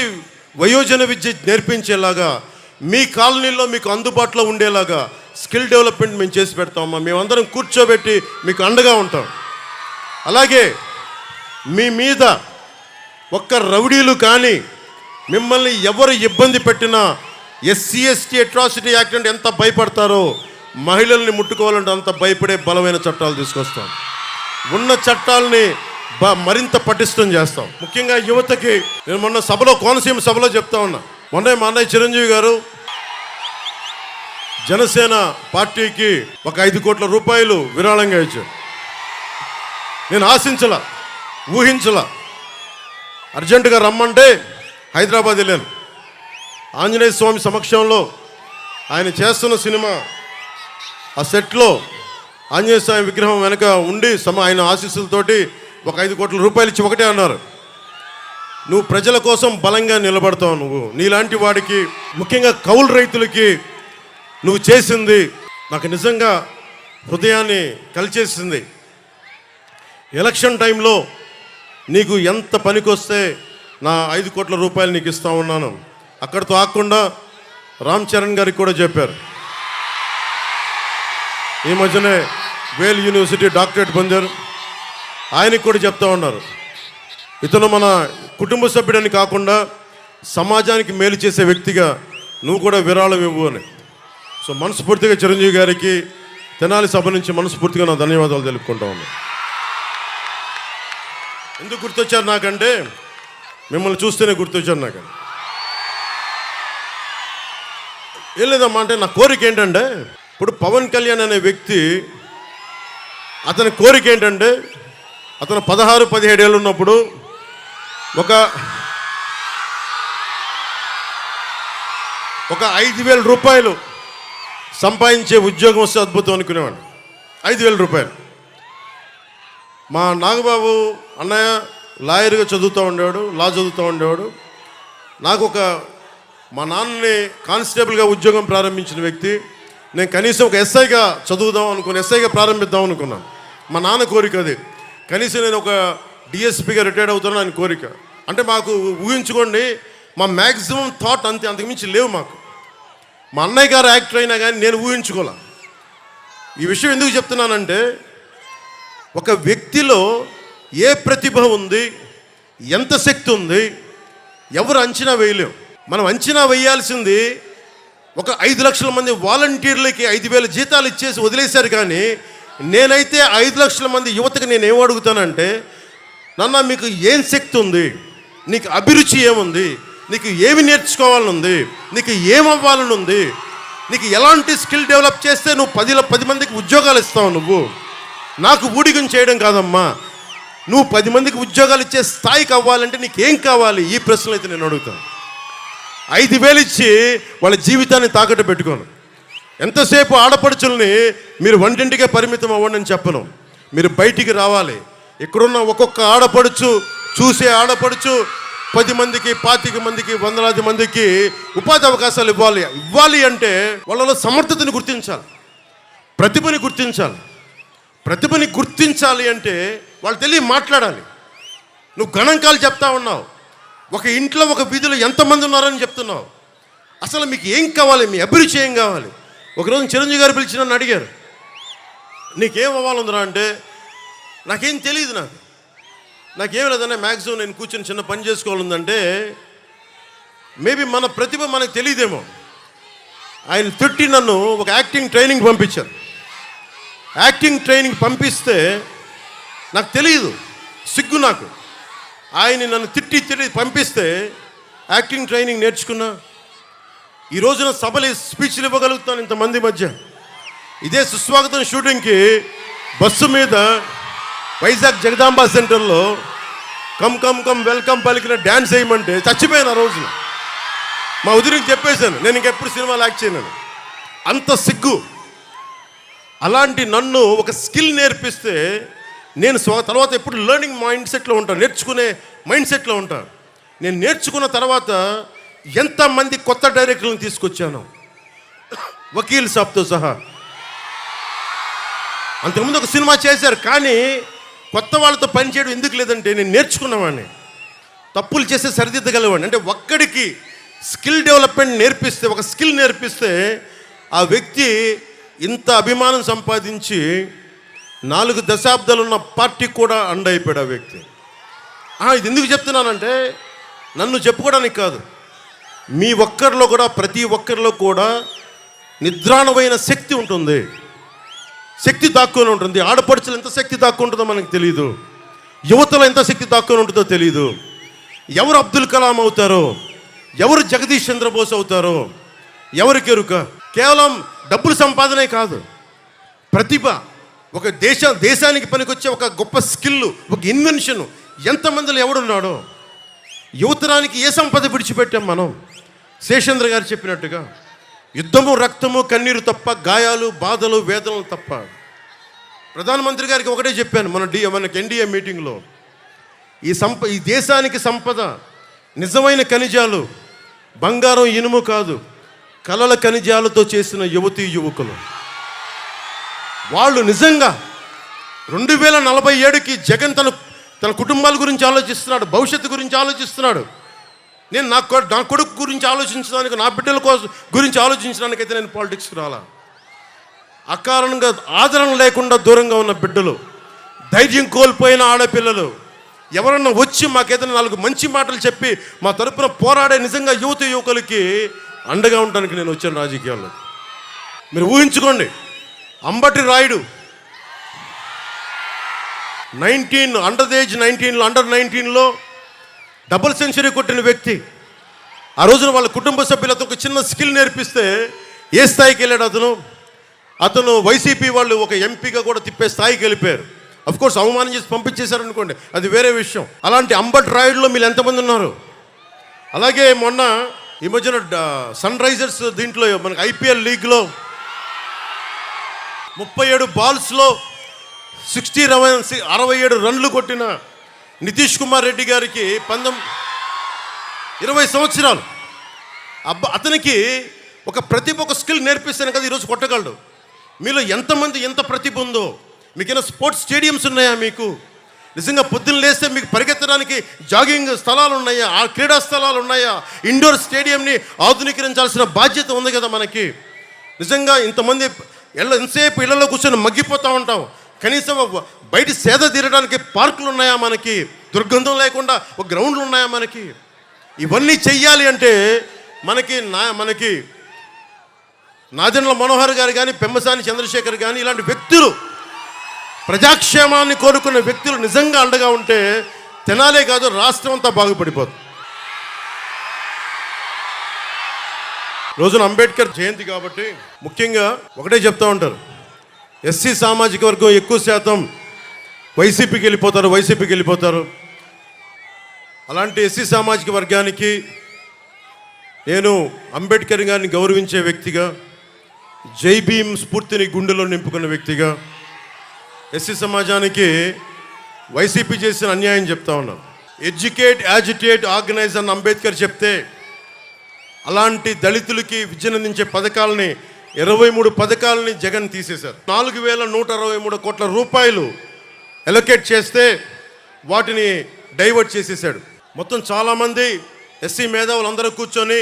వయోజన విద్య నేర్పించేలాగా, మీ కాలనీలో మీకు అందుబాటులో ఉండేలాగా స్కిల్ డెవలప్మెంట్ మేము చేసి పెడతామమ్మా. మేమందరం కూర్చోబెట్టి మీకు అండగా ఉంటాం. అలాగే మీ మీద ఒక్క రౌడీలు కానీ మిమ్మల్ని ఎవరు ఇబ్బంది పెట్టినా ఎస్సీ ఎస్టీ అట్రాసిటీ యాక్ట్ అంటే ఎంత భయపడతారో, మహిళల్ని ముట్టుకోవాలంటే అంత భయపడే బలమైన చట్టాలు తీసుకొస్తాం. ఉన్న చట్టాలని మరింత పటిష్టం చేస్తాం. ముఖ్యంగా యువతకి నేను మొన్న సభలో, కోనసీమ సభలో చెప్తా ఉన్నా. మొన్న మా అన్నయ్య చిరంజీవి గారు జనసేన పార్టీకి ఒక 5 కోట్ల రూపాయలు విరాళంగా ఇచ్చారు. నేను ఆశించలా, ఊహించలా. అర్జెంటుగా రమ్మంటే హైదరాబాద్ వెళ్ళాను. ఆంజనేయ స్వామి సమక్షంలో ఆయన చేస్తున్న సినిమా ఆ సెట్లో ఆంజనేయ స్వామి విగ్రహం వెనక ఉండి ఆయన ఆశీస్సులతోటి ఒక 5 కోట్ల రూపాయలు ఇచ్చి ఒకటే అన్నారు, నువ్వు ప్రజల కోసం బలంగా నిలబడతావు. నువ్వు నీలాంటి వాడికి, ముఖ్యంగా కౌలు రైతులకి నువ్వు చేసింది నాకు నిజంగా హృదయాన్ని కలిచేసింది. ఎలక్షన్ టైంలో నీకు ఎంత పనికొస్తే నా 5 కోట్ల రూపాయలు నీకు ఇస్తా ఉన్నాను. అక్కడితో ఆకుండా రామ్ చరణ్ గారికి కూడా చెప్పారు. ఈ మధ్యనే వేల్ యూనివర్సిటీ డాక్టరేట్ పొందారు. ఆయనకి కూడా చెప్తా ఉన్నారు, ఇతను మన కుటుంబ సభ్యుడని కాకుండా సమాజానికి మేలు చేసే వ్యక్తిగా నువ్వు కూడా విరాళం ఇవ్వు అని. సో మనస్ఫూర్తిగా చిరంజీవి గారికి తెనాలి సభ నుంచి మనస్ఫూర్తిగా నా ధన్యవాదాలు తెలుపుకుంటా ఉన్నాను. ఎందుకు గుర్తొచ్చారు నాకంటే, మిమ్మల్ని చూస్తేనే గుర్తొచ్చారు నాకు. ఏం లేదమ్మా, అంటే నా కోరిక ఏంటంటే, ఇప్పుడు పవన్ కళ్యాణ్ అనే వ్యక్తి, అతని కోరిక ఏంటంటే, అతను 16-17 ఏళ్ళు ఉన్నప్పుడు ఒక 5,000 రూపాయలు సంపాదించే ఉద్యోగం వస్తే అద్భుతం అనుకునేవాడు. 5,000 రూపాయలు. మా నాగబాబు అన్నయ్య లాయర్గా చదువుతూ ఉండేవాడు, లా చదువుతూ ఉండేవాడు. నాకు మా నాన్నని కానిస్టేబుల్గా ఉద్యోగం ప్రారంభించిన వ్యక్తి. నేను కనీసం ఒక ఎస్ఐగా చదువుదాం అనుకుని, ఎస్ఐగా ప్రారంభిద్దాం అనుకున్నాను. మా నాన్న కోరిక అది. కనీసం నేను ఒక డిఎస్పీగా రిటైర్డ్ అవుతాను ఆయన కోరిక. అంటే మాకు ఊహించుకోండి, మా మ్యాక్సిమం థాట్ అంతకుమించి లేవు మాకు. మా అన్నయ్య గారు యాక్టర్ అయినా కానీ నేను ఊహించుకోలే. ఈ విషయం ఎందుకు చెప్తున్నానంటే, ఒక వ్యక్తిలో ఏ ప్రతిభ ఉంది, ఎంత శక్తి ఉంది, ఎవరు అంచనా వేయలేం. మనం అంచనా వేయాల్సింది ఒక 5 లక్షల మంది వాలంటీర్లకి 5,000 జీతాలు ఇచ్చేసి వదిలేశారు. కానీ నేనైతే 5 లక్షల మంది యువతకి నేను ఏం అడుగుతానంటే, నాన్న మీకు ఏం శక్తి ఉంది, నీకు అభిరుచి ఏముంది, నీకు ఏమి నేర్చుకోవాలని ఉంది, నీకు ఏమవ్వాలని ఉంది, నీకు ఎలాంటి స్కిల్ డెవలప్ చేస్తే నువ్వు 10 మందికి ఉద్యోగాలు ఇస్తావు. నువ్వు నాకు ఊడిగం చేయడం కాదమ్మా, నువ్వు 10 మందికి ఉద్యోగాలు ఇచ్చే స్థాయికి అవ్వాలంటే నీకేం కావాలి? ఈ ప్రశ్నలు అయితే నేను అడుగుతాను. 5,000 ఇచ్చి వాళ్ళ జీవితాన్ని తాకట్టు పెట్టుకోను. ఎంతసేపు ఆడపడుచుల్ని మీరు వంటింటికే పరిమితం అవ్వండి అని చెప్పను. మీరు బయటికి రావాలి. ఇక్కడున్న ఒక్కొక్క ఆడపడుచు, చూసే ఆడపడుచు 10 మందికి, 25 మందికి, 100 మందికి ఉపాధి అవకాశాలు ఇవ్వాలి అంటే వాళ్ళలో సమర్థతని గుర్తించాలి, ప్రతిభని గుర్తించాలి. ప్రతిభని గుర్తించాలి అంటే వాళ్ళు తెలియ మాట్లాడాలి. నువ్వు గణాంకాలు చెప్తా ఉన్నావు, ఒక ఇంట్లో ఒక వీధిలో ఎంతమంది ఉన్నారని చెప్తున్నావు. అసలు మీకు ఏం కావాలి, మీ అభిరుచి ఏం కావాలి? ఒకరోజు చిరంజీవి గారు పిలిచి నన్ను అడిగారు, నీకేం అవ్వాలందరా అంటే, నాకేం తెలియదు, నాకేం లేదన్నా మ్యాక్సిమం నేను కూర్చొని చిన్న పని చేసుకోవాలందంటే, మేబీ మన ప్రతిభ మనకు తెలియదేమో. ఆయన తిట్టి నన్ను ఒక యాక్టింగ్ ట్రైనింగ్ పంపించారు. యాక్టింగ్ ట్రైనింగ్ పంపిస్తే నాకు తెలియదు, సిగ్గు నాకు. ఆయన నన్ను తిట్టి పంపిస్తే యాక్టింగ్ ట్రైనింగ్ నేర్చుకున్నా. ఈ రోజున సభలు స్పీచ్లు ఇవ్వగలుగుతాను ఇంతమంది మధ్య. ఇదే సుస్వాగతం షూటింగ్కి బస్సు మీద వైజాగ్ జగదాంబ సెంటర్లో కమ్ కమ్ కమ్ వెల్కమ్ పలికిన డ్యాన్స్ వేయమంటే చచ్చిపోయాను ఆ రోజున. మా ఉదిరికి చెప్పేశాను, నేను ఇంకెప్పుడు సినిమాలు యాక్ట్ చేయను. అంత సిగ్గు. అలాంటి నన్ను ఒక స్కిల్ నేర్పిస్తే నేను తర్వాత ఎప్పుడు లెర్నింగ్ మైండ్ సెట్లో ఉంటాను, నేర్చుకునే మైండ్ సెట్లో ఉంటాను. నేను నేర్చుకున్న తర్వాత ఎంతమంది కొత్త డైరెక్టర్లను తీసుకొచ్చాను, వకీల్ సాబ్తో సహా. అంతకుముందు ఒక సినిమా చేశారు, కానీ కొత్త వాళ్ళతో పనిచేయడం ఎందుకు లేదంటే నేను నేర్చుకున్నవాడిని, తప్పులు చేస్తే సరిదిద్దగలవాడిని. అంటే ఒక్కడికి స్కిల్ డెవలప్మెంట్ నేర్పిస్తే, ఒక స్కిల్ నేర్పిస్తే ఆ వ్యక్తి ఇంత అభిమానం సంపాదించి 4 దశాబ్దాలు ఉన్న పార్టీకి కూడా అండైపోయాడు ఆ వ్యక్తి. ఇది ఎందుకు చెప్తున్నానంటే నన్ను చెప్పుకోవడానికి కాదు, మీ ఒక్కరిలో కూడా, ప్రతి ఒక్కరిలో కూడా నిద్రాణమైన శక్తి ఉంటుంది, శక్తి దాక్కుని ఉంటుంది. ఆడపడుచులు ఎంత శక్తి దాక్కుంటుందో మనకు తెలియదు, యువతలో ఎంత శక్తి దాక్కుని ఉంటుందో తెలియదు. ఎవరు అబ్దుల్ కలాం అవుతారో, ఎవరు జగదీష్ చంద్రబోస్ అవుతారో ఎవరికి ఎరుక. కేవలం డబ్బులు సంపాదనే కాదు, ప్రతిభ, ఒక దేశానికి పనికొచ్చే ఒక గొప్ప స్కిల్, ఒక ఇన్వెన్షన్ ఎంతమందిలో ఎవడున్నాడో. యువతరానికి ఏ సంపద విడిచిపెట్టాం మనం? శేషేంద్ర గారు చెప్పినట్టుగా యుద్ధము, రక్తము, కన్నీరు తప్ప, గాయాలు, బాధలు, వేదనలు తప్ప. ప్రధానమంత్రి గారికి ఒకటే చెప్పాను మనకి ఎన్డీఏ మీటింగ్లో, ఈ దేశానికి సంపద నిజమైన ఖనిజాలు, బంగారం, ఇనుము కాదు, కలల ఖనిజాలతో చేసిన యువతీ యువకులు. వాళ్ళు నిజంగా 2047కి జగన్ తన కుటుంబాల గురించి ఆలోచిస్తున్నాడు, భవిష్యత్తు గురించి ఆలోచిస్తున్నాడు. నేను నా కొడుకు గురించి ఆలోచించడానికి, నా బిడ్డల గురించి ఆలోచించడానికైతే నేను పాలిటిక్స్కి రాలా. అకారణంగా ఆదరణ లేకుండా దూరంగా ఉన్న బిడ్డలు, ధైర్యం కోల్పోయిన ఆడపిల్లలు ఎవరన్నా వచ్చి మాకేదైనా 4 మంచి మాటలు చెప్పి మా తరపున పోరాడే నిజంగా యువకులకి అండగా ఉండడానికి నేను వచ్చాను రాజకీయాల్లో. మీరు ఊహించుకోండి, అంబటి రాయుడు అండర్ 19లో డబుల్ సెంచరీ కొట్టిన వ్యక్తి. ఆ రోజున వాళ్ళ కుటుంబ సభ్యులతో ఒక చిన్న స్కిల్ నేర్పిస్తే ఏ స్థాయికి వెళ్ళాడు అతను వైసీపీ వాళ్ళు ఒక ఎంపీగా కూడా తిప్పే స్థాయికి వెళ్ళిపోయారు. అఫ్కోర్స్ అవమానం చేసి పంపించేశారు అనుకోండి, అది వేరే విషయం. అలాంటి అంబటి రాయుడులో మీరు ఎంతమంది ఉన్నారు? అలాగే మొన్న ఈ మధ్యన సన్ రైజర్స్ దీంట్లో మనకి ఐపీఎల్ లీగ్లో 37 బాల్స్లో 67 రన్లు కొట్టిన నితీష్ కుమార్ రెడ్డి గారికి 20 సంవత్సరాలు. అతనికి ఒక ప్రతిభ, ఒక స్కిల్ నేర్పిస్తాను కదా ఈరోజు కొట్టగలడు. మీలో ఎంతమంది ఎంత ప్రతిభ ఉందో. మీకైనా స్పోర్ట్స్ స్టేడియంస్ ఉన్నాయా? మీకు నిజంగా పొద్దున్న లేస్తే మీకు పరిగెత్తడానికి జాగింగ్ స్థలాలు ఉన్నాయా? ఆ క్రీడా స్థలాలు ఉన్నాయా? ఇండోర్ స్టేడియంని ఆధునీకరించాల్సిన బాధ్యత ఉంది కదా మనకి. నిజంగా ఇంతమంది ఎంతసేపు ఇళ్లలో కూర్చొని మగ్గిపోతూ ఉంటాం, కనీసం బయట సేద తీరడానికి పార్కులు ఉన్నాయా మనకి? దుర్గంధం లేకుండా ఒక గ్రౌండ్లు ఉన్నాయా మనకి? ఇవన్నీ చెయ్యాలి అంటే మనకి నాదెండ్ల మనోహర్ గారు కానీ, పెమ్మసాని చంద్రశేఖర్ కానీ, ఇలాంటి వ్యక్తులు, ప్రజాక్షేమాన్ని కోరుకునే వ్యక్తులు నిజంగా అండగా ఉంటే తెనాలే కాదు, రాష్ట్రం అంతా బాగుపడిపోతుంది. రోజున అంబేద్కర్ జయంతి కాబట్టి ముఖ్యంగా ఒకటే చెప్తూ ఉంటారు, ఎస్సీ సామాజిక వర్గం ఎక్కువ శాతం వైసీపీకి వెళ్ళిపోతారు. అలాంటి ఎస్సీ సామాజిక వర్గానికి నేను అంబేద్కర్ గారిని గౌరవించే వ్యక్తిగా, జై భీమ్ స్ఫూర్తిని గుండెలో నింపుకున్న వ్యక్తిగా, ఎస్సీ సమాజానికి వైసీపీ చేసిన అన్యాయం చెప్తా ఉన్నాను. ఎడ్యుకేట్, యాజిటేట్, ఆర్గనైజ్ అని అంబేద్కర్ చెప్తే అలాంటి దళితులకి విజయనందించే పథకాలని 23 పథకాలని జగన్ తీసేశారు. 4163 కోట్ల రూపాయలు ఎలొకేట్ చేస్తే వాటిని డైవర్ట్ చేసేసాడు. మొత్తం చాలామంది ఎస్సీ మేధావులు అందరూ కూర్చొని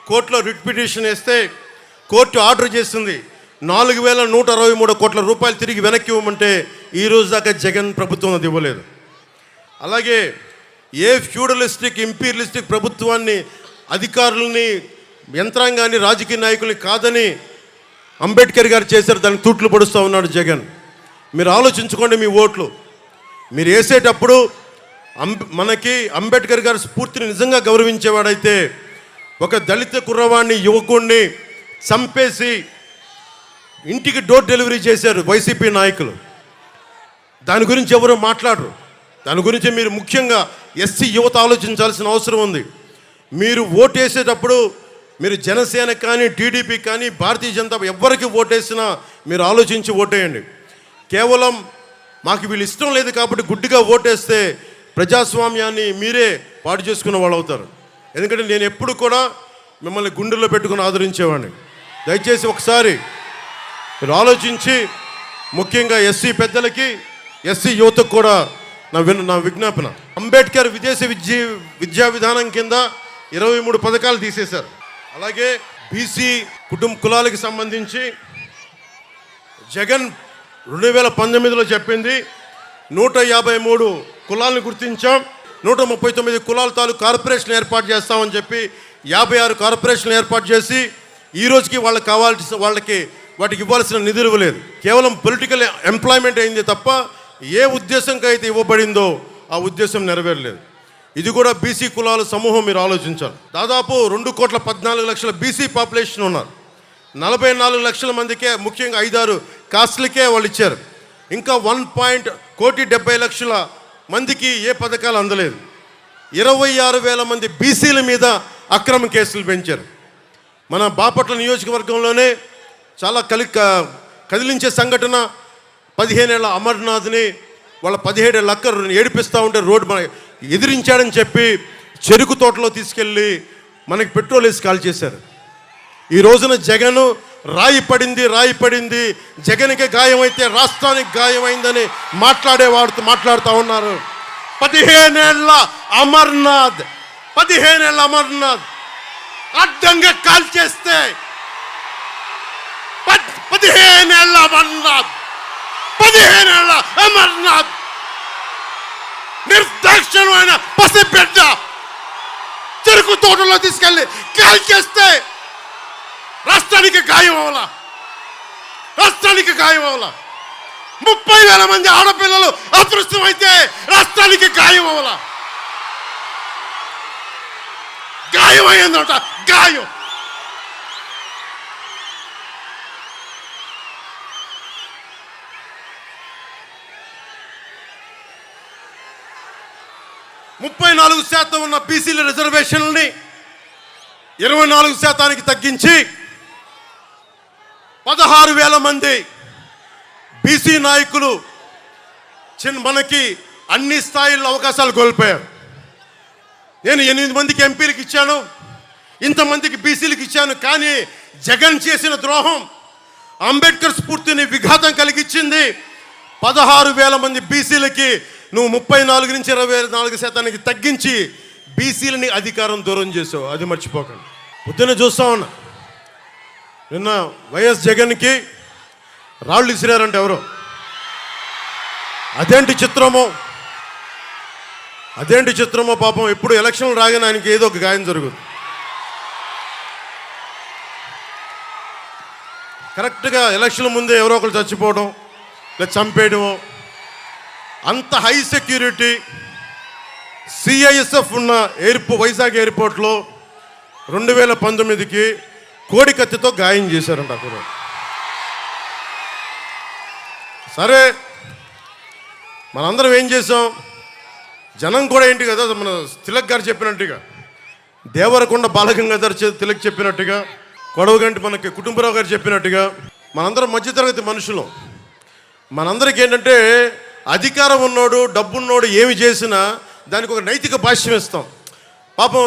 కోర్టులో రిట్ పిటిషన్ వేస్తే కోర్టు ఆర్డర్ చేస్తుంది, 4,163 కోట్ల రూపాయలు తిరిగి వెనక్కి ఇవ్వమంటే ఈ రోజు దాకా జగన్ ప్రభుత్వం అది ఇవ్వలేదు. అలాగే ఏ ఫ్యూడలిస్టిక్ ఇంపీరియలిస్టిక్ ప్రభుత్వాన్ని, అధికారులని, యంత్రాంగాన్ని, రాజకీయ నాయకుల్ని కాదని అంబేద్కర్ గారు చేశారు, దానికి తూట్లు పడుస్తూ ఉన్నాడు జగన్. మీరు ఆలోచించుకోండి, మీ ఓట్లు మీరు వేసేటప్పుడు మనకి అంబేద్కర్ గారి స్ఫూర్తిని నిజంగా గౌరవించేవాడైతే ఒక దళిత కుర్రవాడిని, యువకుడిని చంపేసి ఇంటికి డోర్ డెలివరీ చేశారు వైసీపీ నాయకులు. దాని గురించి ఎవరు మాట్లాడరు. దాని గురించి మీరు ముఖ్యంగా ఎస్సీ యువత ఆలోచించాల్సిన అవసరం ఉంది. మీరు ఓటు వేసేటప్పుడు మీరు జనసేన కానీ, టీడీపీ కానీ, భారతీయ జనతా ఎవరికి ఓటేసినా మీరు ఆలోచించి ఓటేయండి. కేవలం మాకు వీళ్ళు ఇష్టం లేదు కాబట్టి గుడ్డిగా ఓటేస్తే ప్రజాస్వామ్యాన్ని మీరే పాడు చేసుకున్న వాళ్ళు అవుతారు. ఎందుకంటే నేను ఎప్పుడు కూడా మిమ్మల్ని గుండెల్లో పెట్టుకుని ఆదరించేవాడిని. దయచేసి ఒకసారి మీరు ఆలోచించి, ముఖ్యంగా ఎస్సీ పెద్దలకి, ఎస్సీ యువతకు కూడా నా విజ్ఞాపన, అంబేద్కర్ విదేశీ విద్యా విధానం కింద 23 పథకాలు తీసేశారు. అలాగే బీసీ కులాలకి సంబంధించి జగన్ 2019లో చెప్పింది 153 కులాలను గుర్తించాం, 139 కులాల తాలూకు కార్పొరేషన్ ఏర్పాటు చేస్తామని చెప్పి 56 కార్పొరేషన్లు ఏర్పాటు చేసి ఈ రోజుకి వాళ్ళకి కావాల్సిన వాటికి ఇవ్వాల్సిన నిధులు ఇవ్వలేదు. కేవలం పొలిటికల్ ఎంప్లాయ్మెంట్ అయింది తప్ప ఏ ఉద్దేశంకి అయితే ఇవ్వబడిందో ఆ ఉద్దేశం నెరవేరలేదు. ఇది కూడా బీసీ కులాల సమూహం మీరు ఆలోచించాలి. దాదాపు 2,14 కోట్ల బీసీ పాపులేషన్ ఉన్నారు. 44 లక్షల మందికే, ముఖ్యంగా 5-6 కాస్ట్లకే వాళ్ళు ఇచ్చారు. ఇంకా 1,70,00,000 మందికి ఏ పథకాలు అందలేదు. 26,000 మంది బీసీల మీద అక్రమ కేసులు పెంచారు. మన బాపట్ల నియోజకవర్గంలోనే చాలా కదిలించే సంఘటన, 15 ఏళ్ల అమర్నాథ్ని వాళ్ళ 17 ఏళ్ల అక్క ఏడిపిస్తూ ఉంటే రోడ్డు ఎదిరించాడని చెప్పి చెరుకు తోటలో తీసుకెళ్ళి మనకి పెట్రోల్ వేసి కాల్ చేశారు. ఈ రోజున జగన్ రాయి పడింది, జగన్కి గాయం అయితే రాష్ట్రానికి గాయమైందని మాట్లాడుతూ ఉన్నారు. 15 ఏళ్ల అమర్నాథ్ అడ్డంగా కాల్ చేస్తే 15 ఏళ్ల అమర్నాథ్ నిర్దాక్షిణ్యమైన పసిబిడ్డ చెరుకు తోటలో తీసుకెళ్ళి కాల్ చేస్తే రాష్ట్రానికి గాయం అవలా. 30,000 మంది ఆడపిల్లలు అదృష్టమైతే రాష్ట్రానికి గాయం అవలా. గాయం అయ్యిందంట, గాయం. %40 ఉన్న బీసీల రిజర్వేషన్లని 24% తగ్గించి 16,000 మంది బీసీ నాయకులు మనకి అన్ని స్థాయిల్లో అవకాశాలు కోల్పోయారు. నేను 8 మందికి ఎంపీలకు ఇచ్చాను, ఇంతమందికి బీసీలకు ఇచ్చాను. కానీ జగన్ చేసిన ద్రోహం అంబేద్కర్ స్ఫూర్తిని విఘాతం కలిగించింది. 16,000 మంది బీసీలకి నువ్వు 34 నుంచి 24% తగ్గించి బీసీలని అధికారం దూరం చేసావు. అది మర్చిపోకండి. పొద్దున్న చూస్తా ఉన్నా, నిన్న వైఎస్ జగన్కి రాళ్ళు ఇసిరారంటే ఎవరో. అదేంటి చిత్రమో పాపం. ఎప్పుడు ఎలక్షన్లు రాగానే ఆయనకి ఏదో ఒక గాయం జరుగుతుంది. కరెక్ట్గా ఎలక్షన్ల ముందే ఎవరో ఒకరు చచ్చిపోవడం లేదా చంపేయడమో. అంత హై సెక్యూరిటీ సిఐఎస్ఎఫ్ ఉన్న వైజాగ్ ఎయిర్పోర్ట్లో 2019కి కోడికత్తితో గాయం చేశారంట అక్కడ. సరే, మనందరం ఏం చేసాం? జనం కూడా ఏంటి కదా, మన తిలక్ గారు చెప్పినట్టుగా, దేవరకొండ బాలగంగాధర్ తిలక్ చెప్పినట్టుగా, కొడవగంటి మనకి కుటుంబరావు గారు చెప్పినట్టుగా, మనందరం మధ్యతరగతి మనుషులు. మనందరికీ ఏంటంటే అధికారం ఉన్నోడు, డబ్బున్నోడు ఏమి చేసినా దానికి ఒక నైతిక భాష్యం ఇస్తాం. పాపం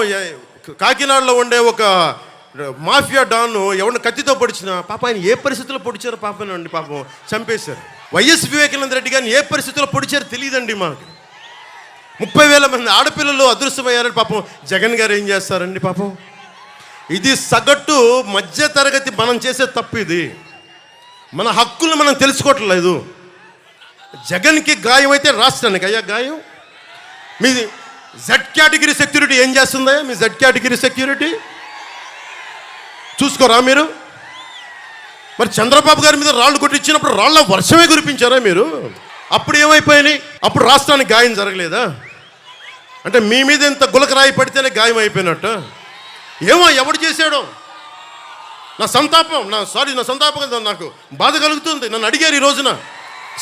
కాకినాడలో ఉండే ఒక మాఫియా డాన్ను ఎవరిని కత్తితో పొడిచినా పాప ఆయన ఏ పరిస్థితుల్లో పొడిచారో పాపనండి, పాపం చంపేశారు. వైఎస్ వివేకానంద రెడ్డి గారిని ఏ పరిస్థితుల్లో పొడిచారో తెలియదండి మాకు. 30,000 మంది ఆడపిల్లలు అదృశ్యమయ్యారని పాపం జగన్ గారు ఏం చేస్తారండి పాపం. ఇది సగటు మధ్య తరగతి మనం చేసే తప్పు. ఇది మన హక్కులు మనం తెలుసుకోవట్లేదు. జగన్కి గాయం అయితే రాష్ట్రానికి అయ్యా గాయం. మీది జెడ్ కేటగిరీ సెక్యూరిటీ ఏం చేస్తుందా? మీ జెడ్ కేటగిరీ సెక్యూరిటీ చూసుకోరా మీరు? మరి చంద్రబాబు గారి మీద రాళ్ళు కొట్టించినప్పుడు రాళ్ళ వర్షమే కురిపించారా మీరు? అప్పుడు ఏమైపోయినాయి? అప్పుడు రాష్ట్రానికి గాయం జరగలేదా? అంటే మీ మీద ఇంత గులకరాయి పడితేనే గాయం అయిపోయినట్టు. ఏమో ఎవడు చేశాడో నా సంతాపం నాకు బాధ కలుగుతుంది. నన్ను అడిగారు ఈ రోజున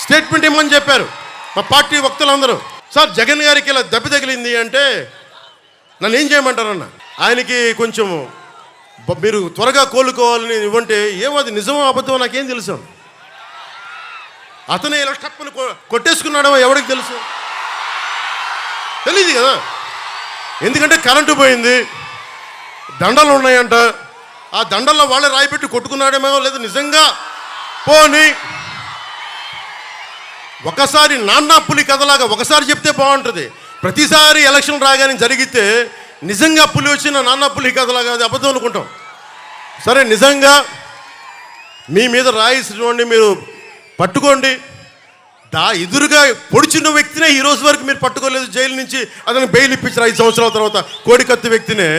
స్టేట్మెంట్ ఇవ్వమని చెప్పారు మా పార్టీ వక్తలందరూ. సార్ జగన్ గారికి ఇలా దెబ్బ తగిలింది అంటే నన్ను ఏం చేయమంటారన్న? ఆయనకి కొంచెం మీరు త్వరగా కోలుకోవాలని ఇవ్వంటే ఏమో అది నిజమో అబద్ధమో నాకేం తెలుసు. అతనే ఇలా టప్పని కొట్టేసుకున్నాడో ఎవరికి తెలుసు? తెలియదు కదా. ఎందుకంటే కరెంటు పోయింది, దండలు ఉన్నాయంట, ఆ దండల్లో వాళ్ళే రాయిపెట్టి కొట్టుకున్నాడేమో, లేదు నిజంగా పోని ఒకసారి నాన్నా పులి కథలాగా ఒకసారి చెప్తే బాగుంటుంది. ప్రతిసారి ఎలక్షన్ రాగానే జరిగితే నిజంగా పులి వచ్చిన నాన్నా పులి కథలాగా అది అబద్ధం అనుకుంటాం. సరే నిజంగా మీ మీద రాయిసినోడిని మీరు పట్టుకోండి. ఎదురుగా పొడిచిన వ్యక్తినే ఈ రోజు వరకు మీరు పట్టుకోలేదు. జైలు నుంచి అతను బెయిల్ ఇప్పించారు 5 సంవత్సరాల తర్వాత. కోడికత్తి వ్యక్తినే.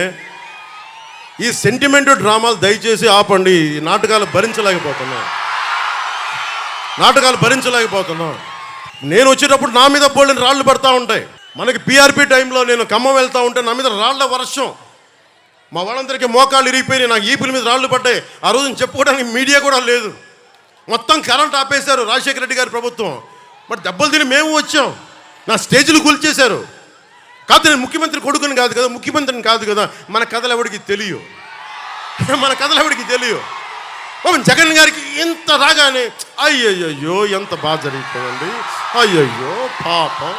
ఈ సెంటిమెంట్ డ్రామాలు దయచేసి ఆపండి. ఈ నాటకాలు భరించలేకపోతున్నాం. నేను వచ్చేటప్పుడు నా మీద బోల్డెన్ రాళ్ళు పడతా ఉంటాయి. మనకి పిఆర్పి టైంలో నేను ఖమ్మం వెళ్తూ ఉంటే నా మీద రాళ్ల వర్షం. మా వాళ్ళందరికీ మోకాళ్ళు ఇరిగిపోయినాయి, నాకు ఈపుల మీద రాళ్ళు పడ్డాయి. ఆ రోజున చెప్పుకోవడానికి మీడియా కూడా లేదు. మొత్తం కరెంట్ ఆపేశారు రాజశేఖర రెడ్డి గారి ప్రభుత్వం. మరి దెబ్బలు తిని మేము వచ్చాం. నా స్టేజ్లు కూల్చేశారు. కాదు నేను ముఖ్యమంత్రి కొడుకుని కాదు కదా, ముఖ్యమంత్రిని కాదు కదా. మన కథలు ఎవరికి తెలియవు. జగన్ గారికి ఇంత రాగానే అయ్యయ్యో ఎంత బాగా జరిగిపోయింది, అయ్యయ్యో పాపం.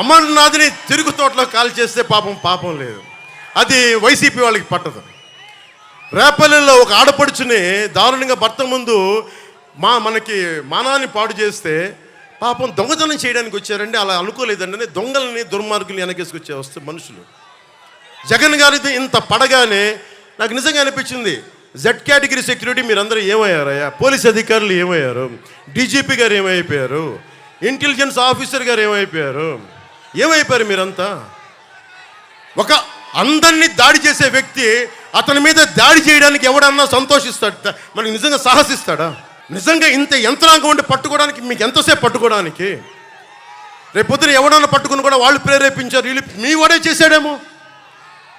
అమర్నాథ్ని తిరుగు తోటలో కాల్ చేస్తే పాపం లేదు. అది వైసీపీ వాళ్ళకి పట్టదు. రేపల్లెల్లో ఒక ఆడపడుచుని దారుణంగా భర్త ముందు మనకి మానాన్ని పాడు చేస్తే పాపం దొంగతనం చేయడానికి వచ్చారండి. అలా అనుకోలేదండి. దొంగలని దుర్మార్గుల్ని వెనకేసుకొచ్చే వస్తే మనుషులు. జగన్ గారిది ఇంత పడగానే నాకు నిజంగా అనిపించింది, జెడ్ కేటగిరీ సెక్యూరిటీ మీరందరూ ఏమయ్యారయ్యా? పోలీస్ అధికారులు ఏమయ్యారు? డీజీపీ గారు ఏమైపోయారు? ఇంటెలిజెన్స్ ఆఫీసర్ గారు ఏమైపోయారు మీరంతా? ఒక అందరినీ దాడి చేసే వ్యక్తి అతని మీద దాడి చేయడానికి ఎవడన్నా సంతోషిస్తాడు? మనకి నిజంగా సాహసిస్తాడా? నిజంగా ఇంత యంత్రాంగం ఉండి పట్టుకోవడానికి మీకు ఎంతసేపు పట్టుకోవడానికి? రేపొద్దున ఎవడన్నా పట్టుకుని కూడా వాళ్ళు ప్రేరేపించారు, వీళ్ళు మీ వాడే చేశాడేమో.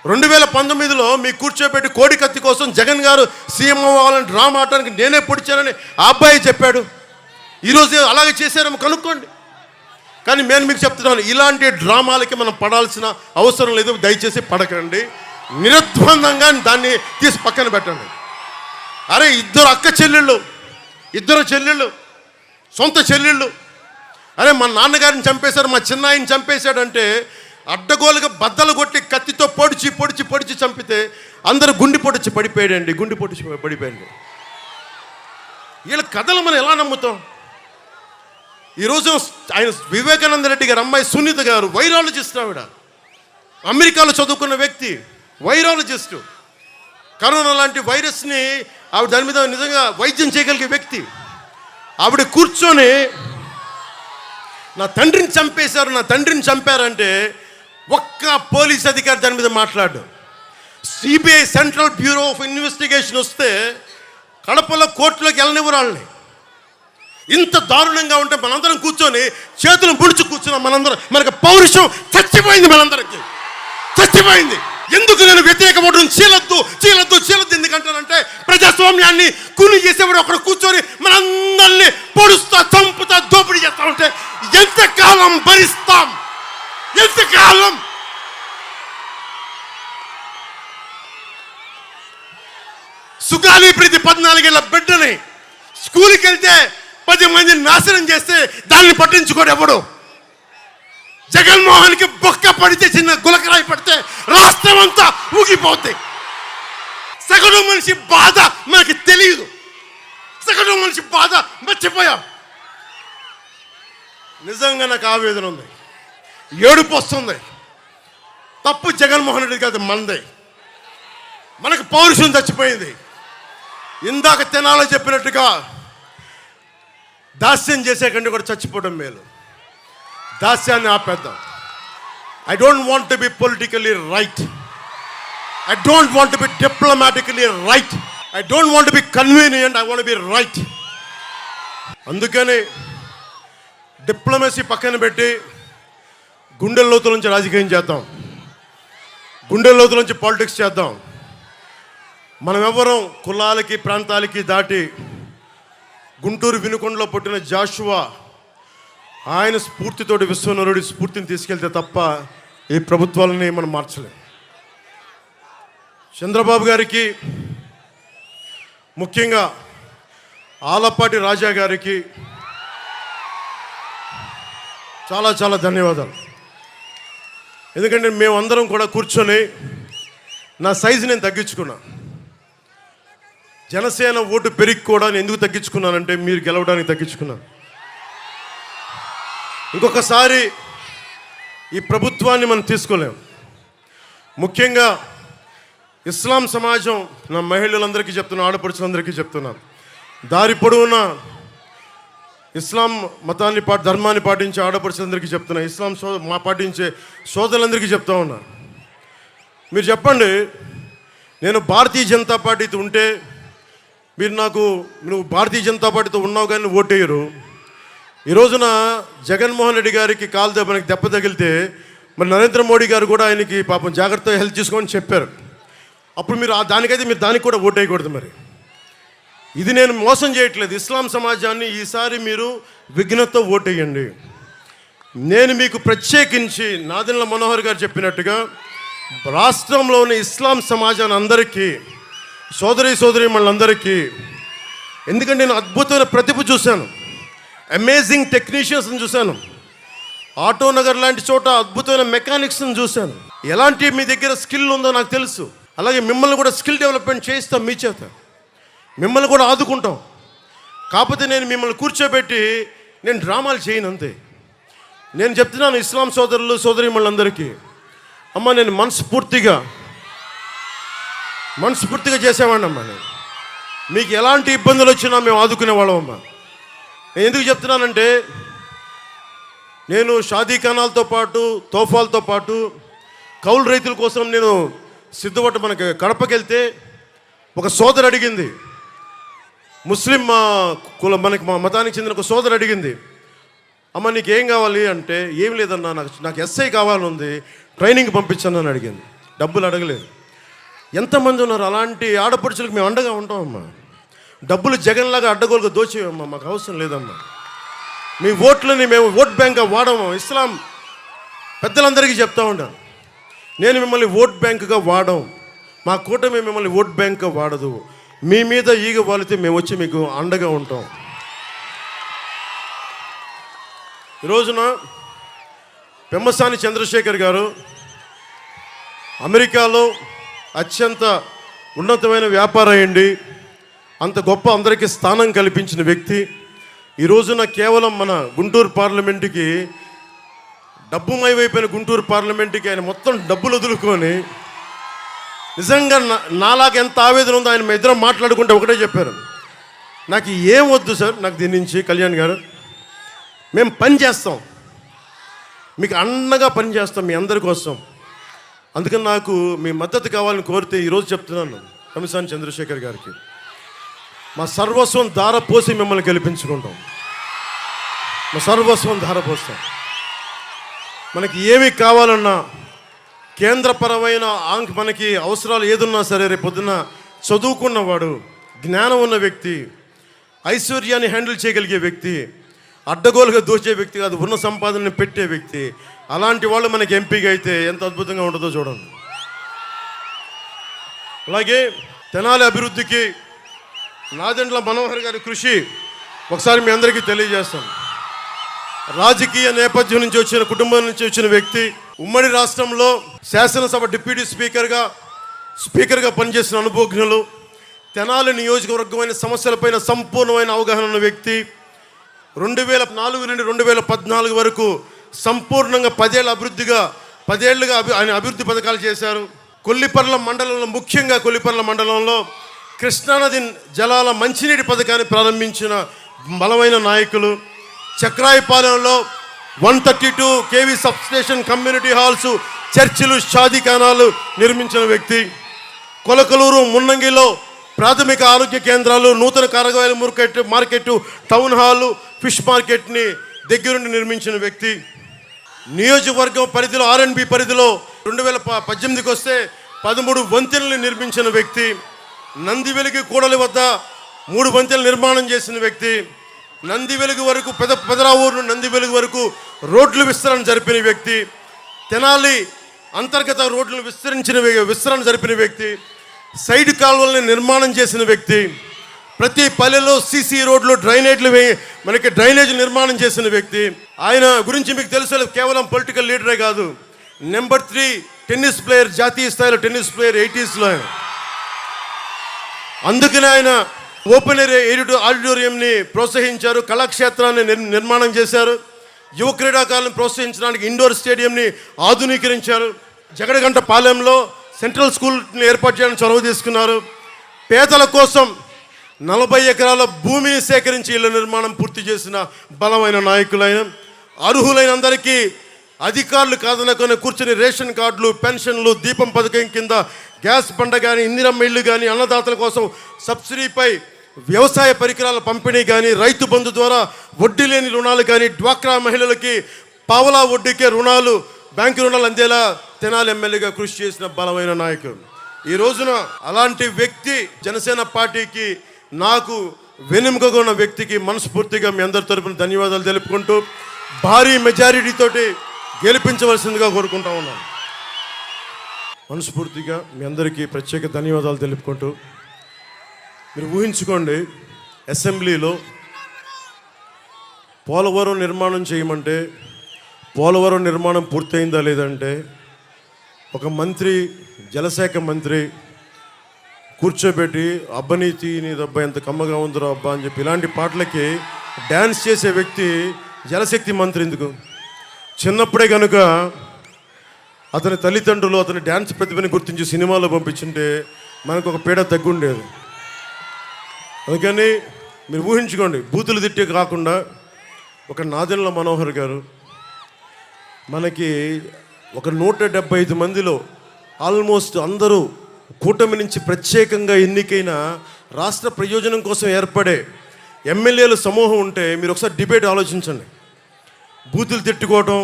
2019లో మీ కూర్చోబెట్టి కోడికత్తి కోసం జగన్ గారు సీఎం అవ్వాలని డ్రామా ఆడటానికి నేనే పొడిచానని ఆ అబ్బాయి చెప్పాడు. ఈరోజు అలాగే చేశారేమో కనుక్కోండి. కానీ నేను మీకు చెప్తున్నాను, ఇలాంటి డ్రామాలకి మనం పడాల్సిన అవసరం లేదు. దయచేసి పడకండి. నిర్ద్వందంగా దాన్ని తీసి పక్కన పెట్టండి. అరే ఇద్దరు చెల్లెళ్ళు సొంత చెల్లెళ్ళు. అరే మా నాన్నగారిని చంపేశారు, మా చిన్నాయిని చంపేశాడంటే అడ్డగోలుగా బద్దలు కొట్టి కత్తితో పొడిచి చంపితే అందరూ గుండి పొడిచి పడిపోయాడు. వీళ్ళ కథలు మనం ఎలా నమ్ముతాం? ఈరోజు ఆయన వివేకానంద రెడ్డి గారు అమ్మాయి సునీత గారు వైరాలజిస్ట్. ఆవిడ అమెరికాలో చదువుకున్న వ్యక్తి, వైరాలజిస్టు. కరోనా లాంటి వైరస్ని ఆవిడ దాని మీద నిజంగా వైద్యం చేయగలిగే వ్యక్తి. ఆవిడ కూర్చొని నా తండ్రిని చంపారంటే ఒక్క పోలీస్ అధికారి దాని మీద మాట్లాడు. CBI central bureau of investigation వస్తే కడపలో కోర్టులోకి వెళ్ళనివ్వరు వాళ్ళని. ఇంత దారుణంగా ఉంటే మనందరం కూర్చొని చేతులు ముడుచు కూర్చున్నాం. మనకు పౌరుషం చచ్చిపోయింది. ఎందుకు నేను వ్యతిరేక ఓటును చీలద్దు ఎందుకంటానంటే ప్రజాస్వామ్యాన్ని కూని చేసేవాడు ఒకడు కూర్చొని మనందరినీ పొడుస్తా చంపుతా దోపిడీ చేస్తా ఉంటే ఎంతకాలం భరిస్తాం? ఎంతకాలం? సుగాలి ప్రీతి 14 ఏళ్ల బిడ్డని స్కూల్కి వెళ్తే 10 మందిని నాశనం చేస్తే దాన్ని పట్టించుకోడు ఎవడు. జగన్మోహన్కి బొక్క పడితే, చిన్న గులకరాయి పడితే రాష్ట్రం అంతా ఊగిపోద్ది. సగటు మనిషి బాధ మనకి తెలియదు. సగటు మనిషి బాధ మర్చిపోయాం. నిజంగా నాకు ఆవేదన ఉంది, ఏడుపు వస్తుంది. తప్పు జగన్మోహన్ రెడ్డి కాదు, మనదే. మనకు పౌరుషం చచ్చిపోయింది. ఇందాక తెనాలో చెప్పినట్టుగా దాస్యం చేసే కంటే కూడా చచ్చిపోవడం మేలు. దాస్యాన్ని ఆపేద్దాం. I don't want to be politically right. I don't want to be diplomatically right. I don't want to be convenient. I want be right. అందుకని డిప్లొమసీ పక్కన పెట్టి గుండెల లోతుల నుంచి రాజకీయం చేద్దాం. గుండెల లోతుల నుంచి పాలిటిక్స్ చేద్దాం. మనం ఎవరం కులాలకి ప్రాంతాలకి దాటి గుంటూరు వినుకొండలో పుట్టిన జాషువా ఆయన స్ఫూర్తితోటి విశ్వనరుడి స్ఫూర్తిని తీసుకెళ్తే తప్ప ఈ ప్రభుత్వాలని మనం మార్చలేం. చంద్రబాబు గారికి, ముఖ్యంగా ఆలపాటి రాజా గారికి చాలా చాలా ధన్యవాదాలు. ఎందుకంటే మేమందరం కూడా కూర్చొని నా సైజు నేను తగ్గించుకున్నా. జనసేన ఓటు పెరిగి కూడా నేను ఎందుకు తగ్గించుకున్నానంటే మీరు గెలవడానికి తగ్గించుకున్నాను. ఇంకొకసారి ఈ ప్రభుత్వాన్ని మనం తీసుకోలేం. ముఖ్యంగా ఇస్లాం సమాజం, నా మహిళలందరికీ చెప్తున్నా, ఆడపడుచులందరికీ చెప్తున్నాను, దారి పొడవున ఇస్లాం మతాన్ని ధర్మాన్ని పాటించే ఆడపడుచులందరికీ చెప్తున్నా, ఇస్లాం పాటించే సోదరులందరికీ చెప్తా ఉన్నా. మీరు చెప్పండి, నేను భారతీయ జనతా పార్టీతో ఉంటే మీరు నువ్వు భారతీయ జనతా పార్టీతో ఉన్నావు కానీ ఓటేయరు. ఈ రోజున జగన్మోహన్ రెడ్డి గారికి కాలు దెబ్బకి దెబ్బ తగిలితే మరి నరేంద్ర మోడీ గారు కూడా ఆయనకి పాపం జాగ్రత్తగా హెల్ప్ చేసుకోమని చెప్పారు. అప్పుడు మీరు దానికైతే మీరు దానికి కూడా ఓటేయకూడదు. మరి ఇది నేను మోసం చేయట్లేదు. ఇస్లాం సమాజాన్ని ఈసారి మీరు విఘ్నతతో ఓటేయండి. నేను మీకు ప్రత్యేకించి నాదెండ్ల మనోహర్ గారు చెప్పినట్టుగా రాష్ట్రంలో ఉన్న ఇస్లాం సమాజాన్ని అందరికీ, సోదరీమణులందరికీ, ఎందుకంటే నేను అద్భుతమైన ప్రతిభ చూశాను, అమేజింగ్ టెక్నీషియన్స్ని చూశాను, ఆటో నగర్ లాంటి చోట అద్భుతమైన మెకానిక్స్ని చూశాను. ఎలాంటి మీ దగ్గర స్కిల్ ఉందో నాకు తెలుసు. అలాగే మిమ్మల్ని కూడా స్కిల్ డెవలప్మెంట్ చేయిస్తాం, మీ చేత మిమ్మల్ని కూడా ఆదుకుంటాం. కాకపోతే నేను మిమ్మల్ని కూర్చోబెట్టి నేను డ్రామాలు చేయను, అంతే. నేను చెప్తున్నాను ఇస్లాం సోదరులు సోదరీమణులందరికీ, అమ్మ నేను మనస్ఫూర్తిగా చేసేవాడిని అమ్మా. నేను మీకు ఎలాంటి ఇబ్బందులు వచ్చినా మేము ఆదుకునే వాళ్ళం అమ్మా. నేను ఎందుకు చెప్తున్నానంటే నేను షాదీఖానాలతో పాటు తోఫాలతో పాటు కౌలు రైతుల కోసం నేను సిద్ధపట్టు మనకి కడపకి వెళ్తే ఒక సోదరు అడిగింది, ముస్లిం మనకి మా మతానికి చెందిన ఒక సోదరు అడిగింది, అమ్మ నీకేం కావాలి అంటే, ఏం లేదన్నా నాకు ఎస్ఐ కావాలని ఉంది, ట్రైనింగ్ పంపించాను అని అడిగింది. డబ్బులు అడగలేదు. ఎంతమంది ఉన్నారు అలాంటి ఆడపడుచులకు మేము అండగా ఉంటామమ్మా. డబ్బులు జగన్లాగా అడ్డగోలుగా దోచేయమ్మా, మాకు అవసరం లేదమ్మా. మీ ఓట్లని మేము ఓట్ బ్యాంక్గా వాడము. ఇస్లాం పెద్దలందరికీ చెప్తా ఉంటాను, నేను మిమ్మల్ని ఓట్ బ్యాంకుగా వాడం, మా కూటమి మిమ్మల్ని ఓట్ బ్యాంక్గా వాడదు. మీ మీద ఈగ వాలితే మేము వచ్చి మీకు అండగా ఉంటాం. ఈరోజున పెమ్మసాని చంద్రశేఖర్ గారు అమెరికాలో అత్యంత ఉన్నతమైన వ్యాపారం అయ్యండి, అంత గొప్ప అందరికీ స్థానం కల్పించిన వ్యక్తి. ఈ రోజున కేవలం మన గుంటూరు పార్లమెంటుకి డబ్బుమయమైపోయిన గుంటూరు పార్లమెంటుకి ఆయన మొత్తం డబ్బులు వదులుకొని, నిజంగా నాలాగా ఎంత ఆవేదన ఉందో ఆయన ఇద్దరం మాట్లాడుకుంటే ఒకటే చెప్పారు, నాకు ఏం వద్దు సార్, నాకు దీని నుంచి కళ్యాణ్ గారు మేము పని చేస్తాం, మీకు అండగా పని చేస్తాం మీ అందరి కోసం. అందుకని నాకు మీ మద్దతు కావాలని కోరితే ఈరోజు చెప్తున్నాను పెమ్మసాని చంద్రశేఖర్ గారికి, మా సర్వస్వం ధారపోసి మిమ్మల్ని గెలిపించుకుంటాం. మా సర్వస్వం ధారపోస్తాం. మనకి ఏమి కావాలన్నా కేంద్రపరమైన మనకి అవసరాలు ఏదున్నా సరే, రేపు పొద్దున్న చదువుకున్నవాడు, జ్ఞానం ఉన్న వ్యక్తి, ఐశ్వర్యాన్ని హ్యాండిల్ చేయగలిగే వ్యక్తి, అడ్డగోలుగా దోచే వ్యక్తి కాదు, ఉన్న సంపాదనని పెట్టే వ్యక్తి, అలాంటి వాళ్ళు మనకి ఎంపీగా అయితే ఎంత అద్భుతంగా ఉంటుందో చూడండి. అలాగే తెనాలి అభివృద్ధికి నాదెండ్ల మనోహర్ గారి కృషి ఒకసారి మీ అందరికీ తెలియజేస్తాను. రాజకీయ నేపథ్యం నుంచి వచ్చిన, కుటుంబం నుంచి వచ్చిన వ్యక్తి, ఉమ్మడి రాష్ట్రంలో శాసనసభ డిప్యూటీ స్పీకర్గా పనిచేసిన అనుభవజ్ఞులు, తెనాలి నియోజకవర్గమైన సమస్యలపైన సంపూర్ణమైన అవగాహన ఉన్న వ్యక్తి, 2004 నుండి 2014 వరకు సంపూర్ణంగా 10 ఏళ్ళుగా ఆయన అభివృద్ధి పథకాలు చేశారు. కొల్లిపర్ల మండలంలో, ముఖ్యంగా కొల్లిపర్ల మండలంలో కృష్ణానది జలాల మంచినీటి పథకాన్ని ప్రారంభించిన బలమైన నాయకులు. చక్రాయపాలెంలో 132 kV సబ్స్టేషన్, కమ్యూనిటీ హాల్స్, చర్చిలు, షాదీఖానాలు నిర్మించిన వ్యక్తి. కొలకలూరు, మున్నంగిలో ప్రాథమిక ఆరోగ్య కేంద్రాలు, నూతన కూరగాయల మార్కెట్, టౌన్ హాలు, ఫిష్ మార్కెట్ని దగ్గరుండి నిర్మించిన వ్యక్తి. నియోజకవర్గం పరిధిలో R&B పరిధిలో 2018కి వస్తే 13 వంతెనలు నిర్మించిన వ్యక్తి. నందివెలుగు కూడలి వద్ద 3 వంతెనలు నిర్మాణం చేసిన వ్యక్తి. నందివెలుగు వరకు పెదరావూరు నందివెలుగు వరకు రోడ్లు విస్తరణ జరిపిన వ్యక్తి. తెనాలి అంతర్గత రోడ్లను విస్తరణ జరిపిన వ్యక్తి. సైడ్ కాలువల్ని నిర్మాణం చేసిన వ్యక్తి. ప్రతి పల్లెలో CC రోడ్లు, డ్రైనేజ్ నిర్మాణం చేసిన వ్యక్తి. ఆయన గురించి మీకు తెలుసు, కేవలం పొలిటికల్ లీడరే కాదు, నెంబర్ 3 టెన్నిస్ ప్లేయర్, జాతీయ స్థాయిలో టెన్నిస్ ప్లేయర్ 80sలో ఆయన. అందుకనే ఆయన ఓపెన్ ఎయిర్ ఆడిటోరియంని ప్రోత్సహించారు, కళాక్షేత్రాన్ని నిర్మాణం చేశారు, యువ క్రీడాకారులను ప్రోత్సహించడానికి ఇండోర్ స్టేడియంని ఆధునీకరించారు. జగడగంట పాలెంలో సెంట్రల్ స్కూల్ని ఏర్పాటు చేయడానికి చొరవ తీసుకున్నారు. పేదల కోసం 40 ఎకరాల భూమిని సేకరించి ఇళ్ల నిర్మాణం పూర్తి చేసిన బలమైన నాయకులైన. అర్హులైన అందరికీ అధికారులు కాదనుకొని కూర్చొని రేషన్ కార్డులు, పెన్షన్లు, దీపం పథకం కింద గ్యాస్ బండ కానీ, ఇందిరమ్మ ఇళ్ళు కానీ, అన్నదాతల కోసం సబ్సిడీపై వ్యవసాయ పరికరాల పంపిణీ కానీ, రైతు బంధు ద్వారా వడ్డీ లేని రుణాలు కానీ, డ్వాక్రా మహిళలకి పావలా వడ్డీకే రుణాలు, బ్యాంకు రుణాలు అందేలా తెనాలి ఎమ్మెల్యేగా కృషి చేసిన బలమైన నాయకుడు. ఈ రోజున అలాంటి వ్యక్తి జనసేన పార్టీకి, నాకు వెనుకగా ఉన్న వ్యక్తికి మనస్ఫూర్తిగా మీ అందరి తరపున ధన్యవాదాలు తెలుపుకుంటూ భారీ మెజారిటీతోటి గెలిపించవలసిందిగా కోరుకుంటా ఉన్నాను. మనస్ఫూర్తిగా మీ అందరికీ ప్రత్యేక ధన్యవాదాలు తెలుపుకుంటూ, మీరు ఊహించుకోండి, అసెంబ్లీలో పోలవరం నిర్మాణం చేయమంటే పోలవరం నిర్మాణం పూర్తయిందా లేదంటే ఒక మంత్రి, జలశాఖ మంత్రి కూర్చోబెట్టి అబ్బనీతి నీ దబ్బా ఎంత కమ్మగా ఉందిరా అబ్బా అని చెప్పి ఇలాంటి పాటలకి డ్యాన్స్ చేసే వ్యక్తి జలశక్తి మంత్రి ఎందుకు? చిన్నప్పుడే కనుక అతని తల్లిదండ్రులు అతని డ్యాన్స్ ప్రతిభని గుర్తించి సినిమాలో పంపించుంటే మనకు ఒక పీడ తగ్గుండేది. అందుకని మీరు ఊహించుకోండి, బూతులు తిట్టే కాకుండా ఒక నాదెండ్ల మనోహర్ గారు మనకి ఒక 175 మందిలో ఆల్మోస్ట్ అందరూ కూటమి నుంచి ప్రత్యేకంగా ఎన్నికైన రాష్ట్ర ప్రయోజనం కోసం ఏర్పడే ఎమ్మెల్యేల సమూహం ఉంటే మీరు ఒకసారి డిబేట్ ఆలోచించండి. బూతులు తిట్టుకోవటం,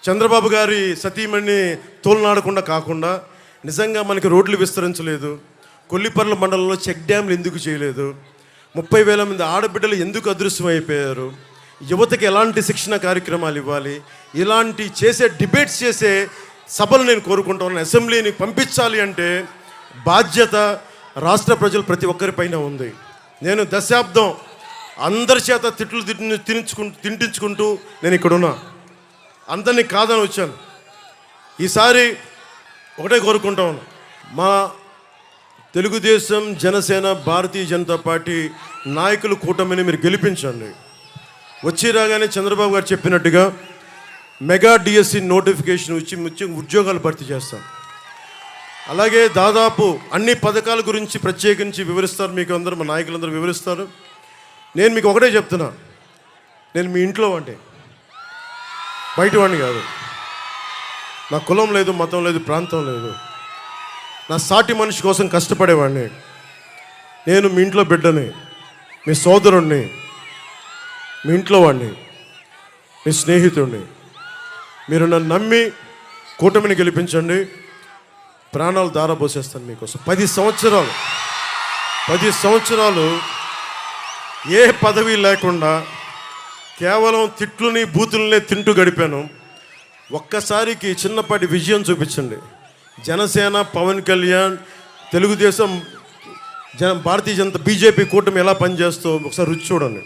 చంద్రబాబు గారి సతీమణిని తోలునాడకుండా కాకుండా నిజంగా మనకి రోడ్లు విస్తరించలేదు, కొల్లిపర్ల మండలంలో చెక్ డ్యామ్లు ఎందుకు చేయలేదు, 30,000 మంది ఆడబిడ్డలు ఎందుకు అదృశ్యం అయిపోయారు, యువతకి ఎలాంటి శిక్షణ కార్యక్రమాలు ఇవ్వాలి, ఇలాంటి చేసే డిబేట్స్ చేసే సభలు నేను కోరుకుంటా ఉన్నాను. అసెంబ్లీని పంపించాలి అంటే బాధ్యత రాష్ట్ర ప్రజలు ప్రతి ఒక్కరిపైన ఉంది. నేను దశాబ్దం అందరి చేత తిట్లు తింటించుకుంటూ నేను ఇక్కడ ఉన్నా, అందరినీ కాదని వచ్చాను. ఈసారి ఒకటే కోరుకుంటా ఉన్నా, మా తెలుగుదేశం, జనసేన, భారతీయ జనతా పార్టీ నాయకులు కూటమిని మీరు గెలిపించండి. వచ్చి రాగానే చంద్రబాబు గారు చెప్పినట్టుగా మెగా డిఎస్సి నోటిఫికేషన్ ఇచ్చి ఉద్యోగాలు భర్తీ చేస్తాం. అలాగే దాదాపు అన్ని పథకాల గురించి ప్రత్యేకించి వివరిస్తారు, మీకు అందరూ మా నాయకులందరూ వివరిస్తారు. నేను మీకు ఒకటే చెప్తున్నా, నేను మీ ఇంట్లో అంటే బయట వాడిని కాదు, నా కులం లేదు, మతం లేదు, ప్రాంతం లేదు, నా సాటి మనిషి కోసం కష్టపడేవాడిని. నేను మీ ఇంట్లో బిడ్డని, మీ సోదరుణ్ణి, మీ ఇంట్లో వాడిని, మీ స్నేహితుడిని. మీరు నన్ను నమ్మి కూటమిని గెలిపించండి, ప్రాణాలు దారబోసేస్తాను మీకోసం. 10 సంవత్సరాలు ఏ పదవి లేకుండా కేవలం తిట్లుని, బూతులనే తింటూ గడిపాను. ఒక్కసారికి చిన్నపాటి విజయం చూపించండి. జనసేన, పవన్ కళ్యాణ్, తెలుగుదేశం, భారతీయ జనతా, బీజేపీ కూటమి ఎలా పనిచేస్తో ఒకసారి రుచి చూడండి.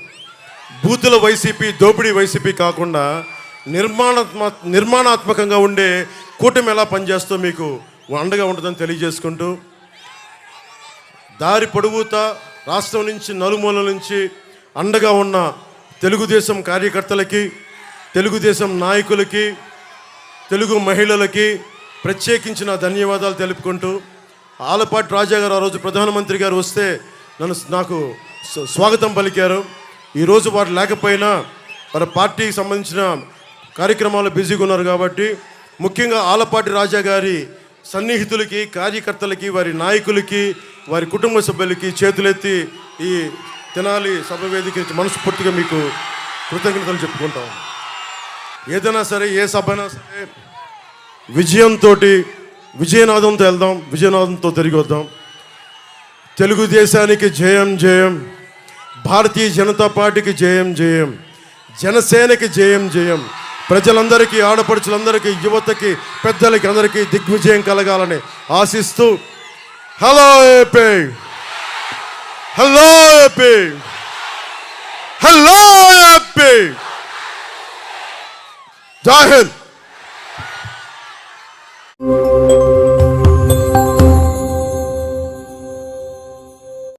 బూతుల వైసీపీ, దోపిడీ వైసీపీ కాకుండా నిర్మాణాత్మకంగా ఉండే కూటమి ఎలా పనిచేస్తో మీకు అండగా ఉంటుందని తెలియజేసుకుంటూ, దారి పొడుగుతా రాష్ట్రం నుంచి నలుమూలల నుంచి అండగా ఉన్న తెలుగుదేశం కార్యకర్తలకి, తెలుగుదేశం నాయకులకి, తెలుగు మహిళలకి ప్రత్యేకించిన ధన్యవాదాలు తెలుపుకుంటూ, ఆలపాటి రాజా గారు ఆ రోజు ప్రధానమంత్రి గారు వస్తే నాకు స్వాగతం పలికారు. ఈరోజు వారు లేకపోయినా వారి పార్టీకి సంబంధించిన కార్యక్రమాలు బిజీగా ఉన్నారు కాబట్టి, ముఖ్యంగా ఆలపాటి రాజా గారి సన్నిహితులకి, కార్యకర్తలకి, వారి నాయకులకి, వారి కుటుంబ సభ్యులకి చేతులెత్తి ఈ తెనాలి సభ వేదిక నుంచి మనస్ఫూర్తిగా మీకు కృతజ్ఞతలు చెప్పుకుంటాం. ఏదైనా సరే, ఏ సభ అయినా సరే విజయంతో, విజయనాదంతో వెళ్దాం, విజయనాదంతో తిరిగి వద్దాం. తెలుగుదేశానికి జయం జయం, భారతీయ జనతా పార్టీకి జయం జయం, జనసేనకి జయం జయం, ప్రజలందరికీ, ఆడపడుచులందరికీ, యువతకి, పెద్దలకి అందరికీ దిగ్విజయం కలగాలని ఆశిస్తూ, hello AP, hello AP, hello AP, జై హింద్.